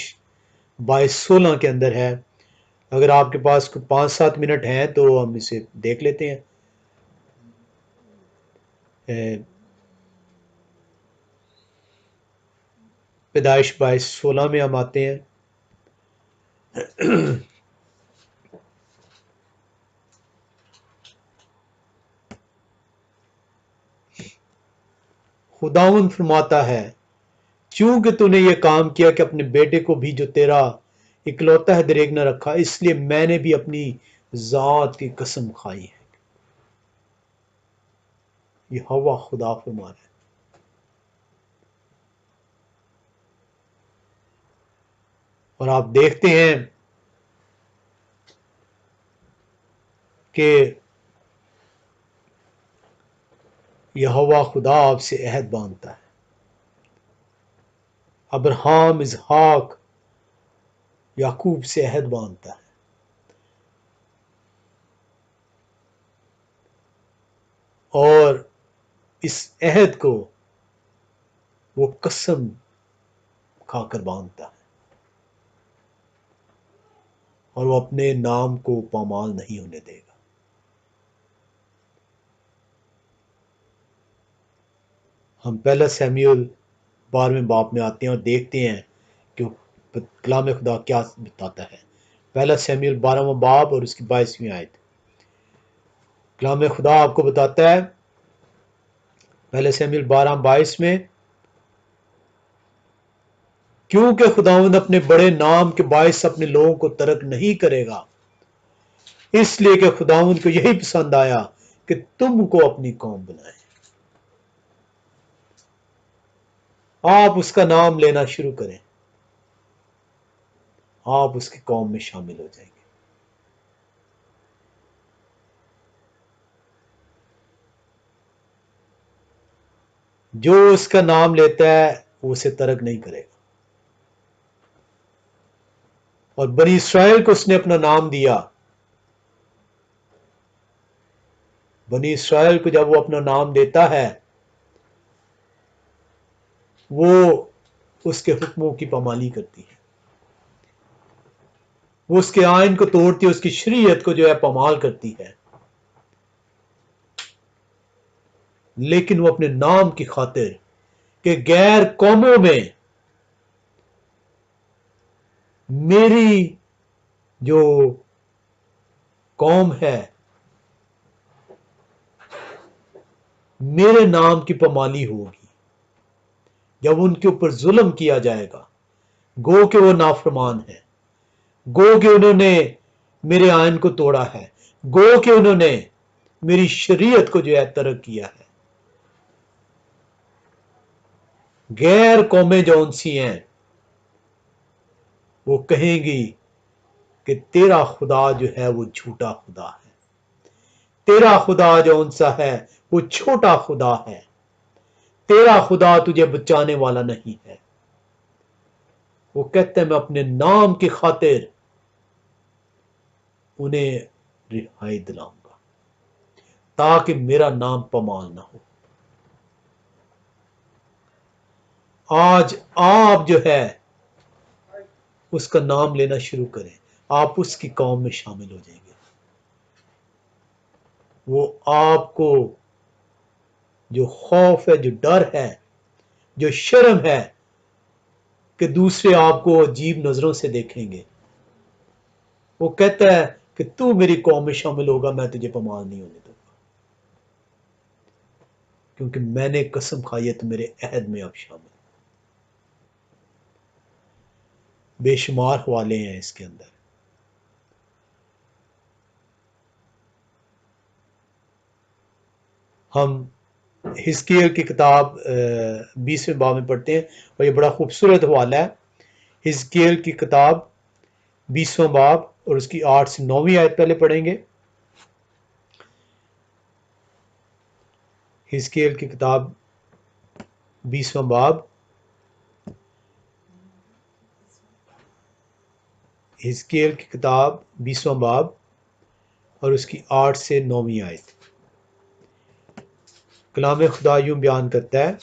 22:16 کے اندر ہے۔ اگر آپ کے پاس 5-7 منٹ ہیں تو ہم اسے دیکھ لیتے ہیں۔ پیدائش 22:16 میں ہم آتے ہیں۔ خداوند فرماتا ہے، چونکہ تو نے یہ کام کیا کہ اپنے بیٹے کو بھی جو تیرا اکلوتا ہے دریغ نہ رکھا، اس لیے میں نے بھی اپنی ذات کی قسم کھائی ہے۔ یہ ہوا خدا فرما رہا ہے۔ اور آپ دیکھتے ہیں کہ یہوہ خدا آپ سے عہد باندھتا ہے، ابراہیم، اسحاق، یعقوب سے عہد باندھتا ہے، اور اس عہد کو وہ قسم کھا کر باندھتا ہے، اور وہ اپنے نام کو پامال نہیں ہونے دے گا۔ ہم پہلا سیموئیل 12ویں باب میں آتے ہیں اور دیکھتے ہیں کہ کلام خدا کیا بتاتا ہے۔ پہلا سیموئیل 12واں باب اور اس کی 22ویں آیت۔ کلام خدا آپ کو بتاتا ہے پہلے سیموئیل 12:22 میں، کیونکہ خداوند اپنے بڑے نام کے باعث اپنے لوگوں کو ترک نہیں کرے گا، اس لیے کہ خداوند کو یہی پسند آیا کہ تم کو اپنی قوم بنائے۔ آپ اس کا نام لینا شروع کریں، آپ اس کی قوم میں شامل ہو جائیں گے۔ جو اس کا نام لیتا ہے وہ اسے ترک نہیں کرے گا۔ اور بنی اسرائیل کو اس نے اپنا نام دیا۔ بنی اسرائیل کو جب وہ اپنا نام دیتا ہے، وہ اس کے حکموں کی پامالی کرتی ہے، وہ اس کے آئین کو توڑتی ہے، اس کی شریعت کو جو ہے پامال کرتی ہے، لیکن وہ اپنے نام کی خاطر کہ غیر قوموں میں میری جو قوم ہے میرے نام کی پامالی ہوگی، جب ان کے اوپر ظلم کیا جائے گا، گو کہ وہ نافرمان ہے، گو کہ انہوں نے میرے آئین کو توڑا ہے، گو کہ انہوں نے میری شریعت کو جو ہے ترک کیا ہے، غیر قومیں جو ان سی ہیں وہ کہیں گی کہ تیرا خدا جو ہے وہ جھوٹا خدا ہے، تیرا خدا جو ان سا ہے وہ چھوٹا خدا ہے، تیرا خدا تجھے بچانے والا نہیں ہے۔ وہ کہتے ہیں میں اپنے نام کی خاطر انہیں رہائی دلاؤں گا تاکہ میرا نام پامال نہ ہو۔ آج آپ جو ہے اس کا نام لینا شروع کریں، آپ اس کی قوم میں شامل ہو جائیں گے۔ وہ آپ کو جو خوف ہے، جو ڈر ہے، جو شرم ہے کہ دوسرے آپ کو عجیب نظروں سے دیکھیں گے، وہ کہتا ہے کہ تو میری قوم میں شامل ہوگا، میں تجھے پامال نہیں ہونے دوں گا، کیونکہ میں نے قسم کھائی ہے تو میرے عہد میں اب شامل۔ بے شمار حوالے ہیں اس کے اندر۔ ہم حزقیل کی کتاب 20ویں باب میں پڑھتے ہیں، اور یہ بڑا خوبصورت حوالہ ہے۔ حزقیل کی کتاب 20واں باب اور اس کی 8 سے 9ویں آیت پہلے پڑھیں گے۔ حزقیل کی کتاب 20واں باب، حزقیل کی کتاب 20واں باب اور اس کی 8 سے 9ویں آیت۔ کلام خدا یوں بیان کرتا ہے،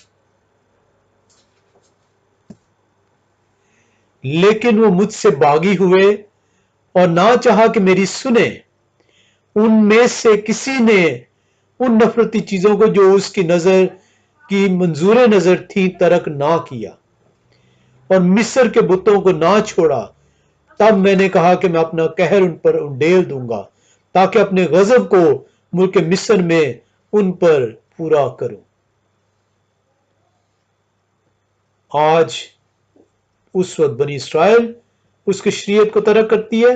لیکن وہ مجھ سے باغی ہوئے اور نہ چاہا کہ میری سنیں، ان میں سے کسی نے ان نفرتی چیزوں کو جو اس کی نظر کی منظور نظر تھی ترک نہ کیا، اور مصر کے بتوں کو نہ چھوڑا۔ تب میں نے کہا کہ میں اپنا قہر ان پر انڈیل دوں گا تاکہ اپنے غضب کو ملک مصر میں ان پر پورا کروں۔ آج اس وقت بنی اسرائیل اس کی شریعت کو ترک کرتی ہے،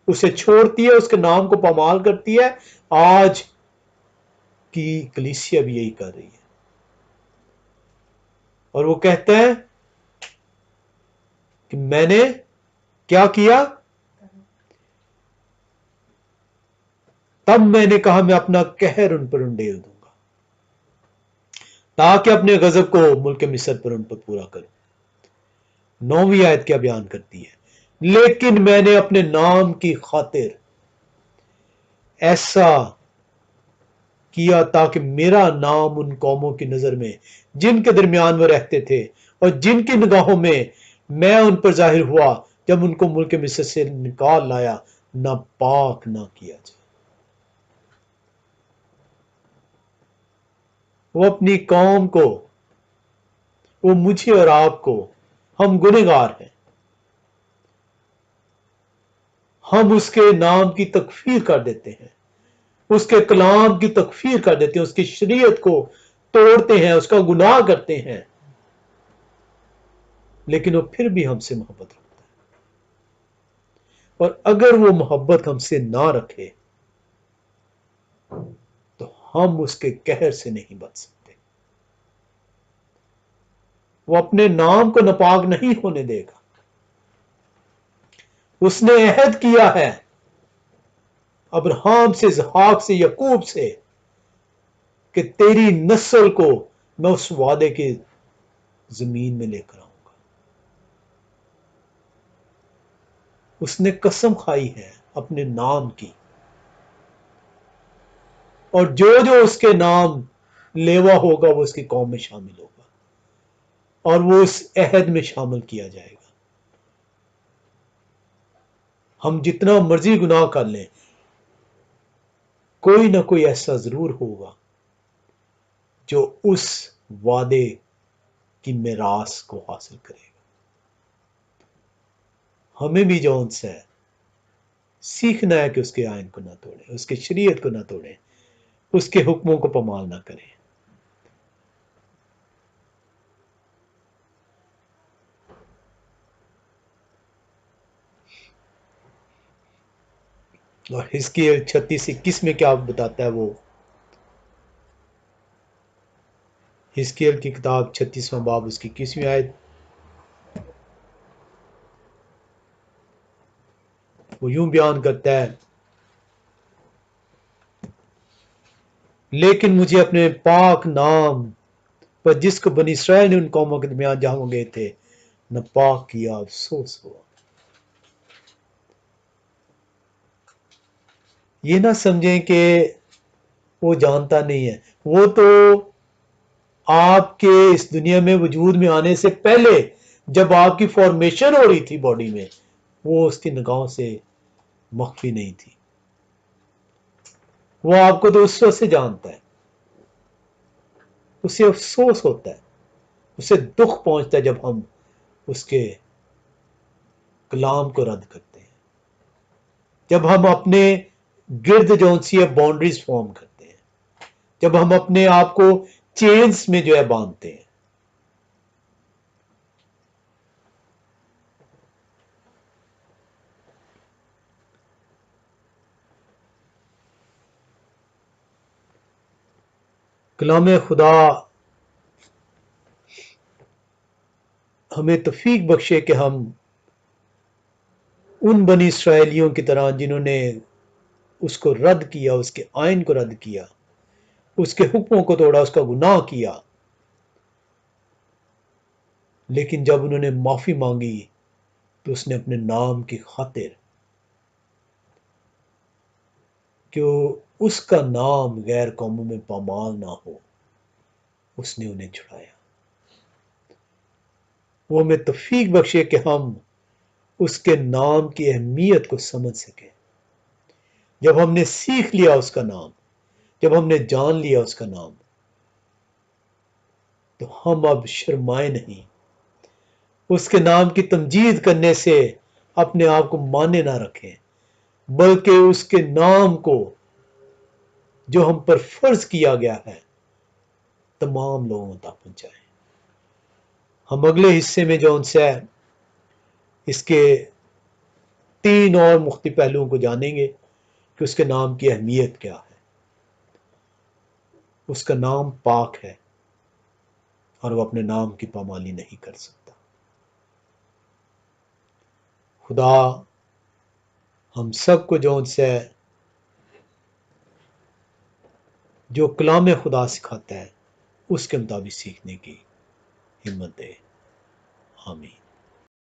اسے چھوڑتی ہے، اس کے نام کو پامال کرتی ہے۔ آج کی کلیسیا بھی یہی کر رہی ہے، اور وہ کہتا ہے کہ میں نے کیا کیا؟ تب میں نے کہا میں اپنا قہر ان پر انڈیل دوں گا تاکہ اپنے غضب کو ملک مصر پر ان پر پورا کروں۔ 9ویں آیت کیا بیان کرتی ہے؟ لیکن میں نے اپنے نام کی خاطر ایسا کیا تاکہ میرا نام ان قوموں کی نظر میں جن کے درمیان وہ رہتے تھے اور جن کی نگاہوں میں ان پر ظاہر ہوا جب ان کو ملک مصر سے نکال لایا، نہ پاک نہ کیا جائے۔ وہ اپنی قوم کو، وہ مجھے اور آپ کو، ہم گنہگار ہیں، ہم اس کے نام کی تکفیر کر دیتے ہیں، اس کے کلام کی تکفیر کر دیتے ہیں، اس کی شریعت کو توڑتے ہیں، اس کا گناہ کرتے ہیں، لیکن وہ پھر بھی ہم سے محبت رکھتا ہے۔ اور اگر وہ محبت ہم سے نہ رکھے تو ہم اس کے قہر سے نہیں بچ سکتے۔ وہ اپنے نام کو ناپاک نہیں ہونے دے گا. اس نے عہد کیا ہے ابراہم سے، اسحاق سے، یعقوب سے کہ تیری نسل کو میں اس وعدے کی زمین میں لے کر آؤں گا. اس نے قسم کھائی ہے اپنے نام کی، اور جو جو اس کے نام لیوا ہوگا وہ اس کی قوم میں شامل ہوگا اور وہ اس عہد میں شامل کیا جائے گا. ہم جتنا مرضی گناہ کر لیں، کوئی نہ کوئی ایسا ضرور ہوگا جو اس وعدے کی میراث کو حاصل کرے گا. ہمیں بھی جو ان سے سیکھنا ہے کہ اس کے آئین کو نہ توڑیں، اس کے شریعت کو نہ توڑیں، اس کے حکموں کو پامال نہ کریں. اور حزقیل 36:21 میں کیا بتاتا ہے وہ؟ حزقیل کی کتاب 36واں باب اس کی 21ویں آیت، وہ یوں بیان کرتا ہے، لیکن مجھے اپنے پاک نام پر جس کو بنی اسرائیل نے ان قوموں کے درمیان جہاں وہ گئے تھے نہ پاک کیا، افسوس ہوا. یہ نہ سمجھیں کہ وہ جانتا نہیں ہے، وہ تو آپ کے اس دنیا میں وجود میں آنے سے پہلے جب آپ کی فارمیشن ہو رہی تھی باڈی میں، وہ اس کی نگاہوں سے مخفی نہیں تھی. وہ آپ کو تو اس وقت سے جانتا ہے. اسے افسوس ہوتا ہے، اسے دکھ پہنچتا ہے جب ہم اس کے کلام کو رد کرتے ہیں، جب ہم اپنے گرد جو سی ہے باؤنڈریز فارم کرتے ہیں، جب ہم اپنے آپ کو چینز میں جو ہے باندھتے ہیں. کلام خدا ہمیں توفیق بخشے کہ ہم ان بنی اسرائیلیوں کی طرح جنہوں نے اس کو رد کیا، اس کے آئین کو رد کیا، اس کے حکموں کو توڑا، اس کا گناہ کیا، لیکن جب انہوں نے معافی مانگی تو اس نے اپنے نام کی خاطر کہ اس کا نام غیر قوموں میں پامال نہ ہو، اس نے انہیں چھڑایا. وہ ہمیں توفیق بخشے کہ ہم اس کے نام کی اہمیت کو سمجھ سکیں. جب ہم نے سیکھ لیا اس کا نام، جب ہم نے جان لیا اس کا نام، تو ہم اب شرمائے نہیں. اس کے نام کی تمجید کرنے سے اپنے آپ کو مانے نہ رکھیں، بلکہ اس کے نام کو جو ہم پر فرض کیا گیا ہے تمام لوگوں تک پہنچائیں. ہم اگلے حصے میں جو ان سے اس کے 3 اور مختلف پہلوؤں کو جانیں گے کہ اس کے نام کی اہمیت کیا ہے. اس کا نام پاک ہے اور وہ اپنے نام کی پامالی نہیں کر سکتا. خدا ہم سب کو جو ان سے جو کلام خدا سکھاتا ہے اس کے مطابق سیکھنے کی ہمت دے. آمین.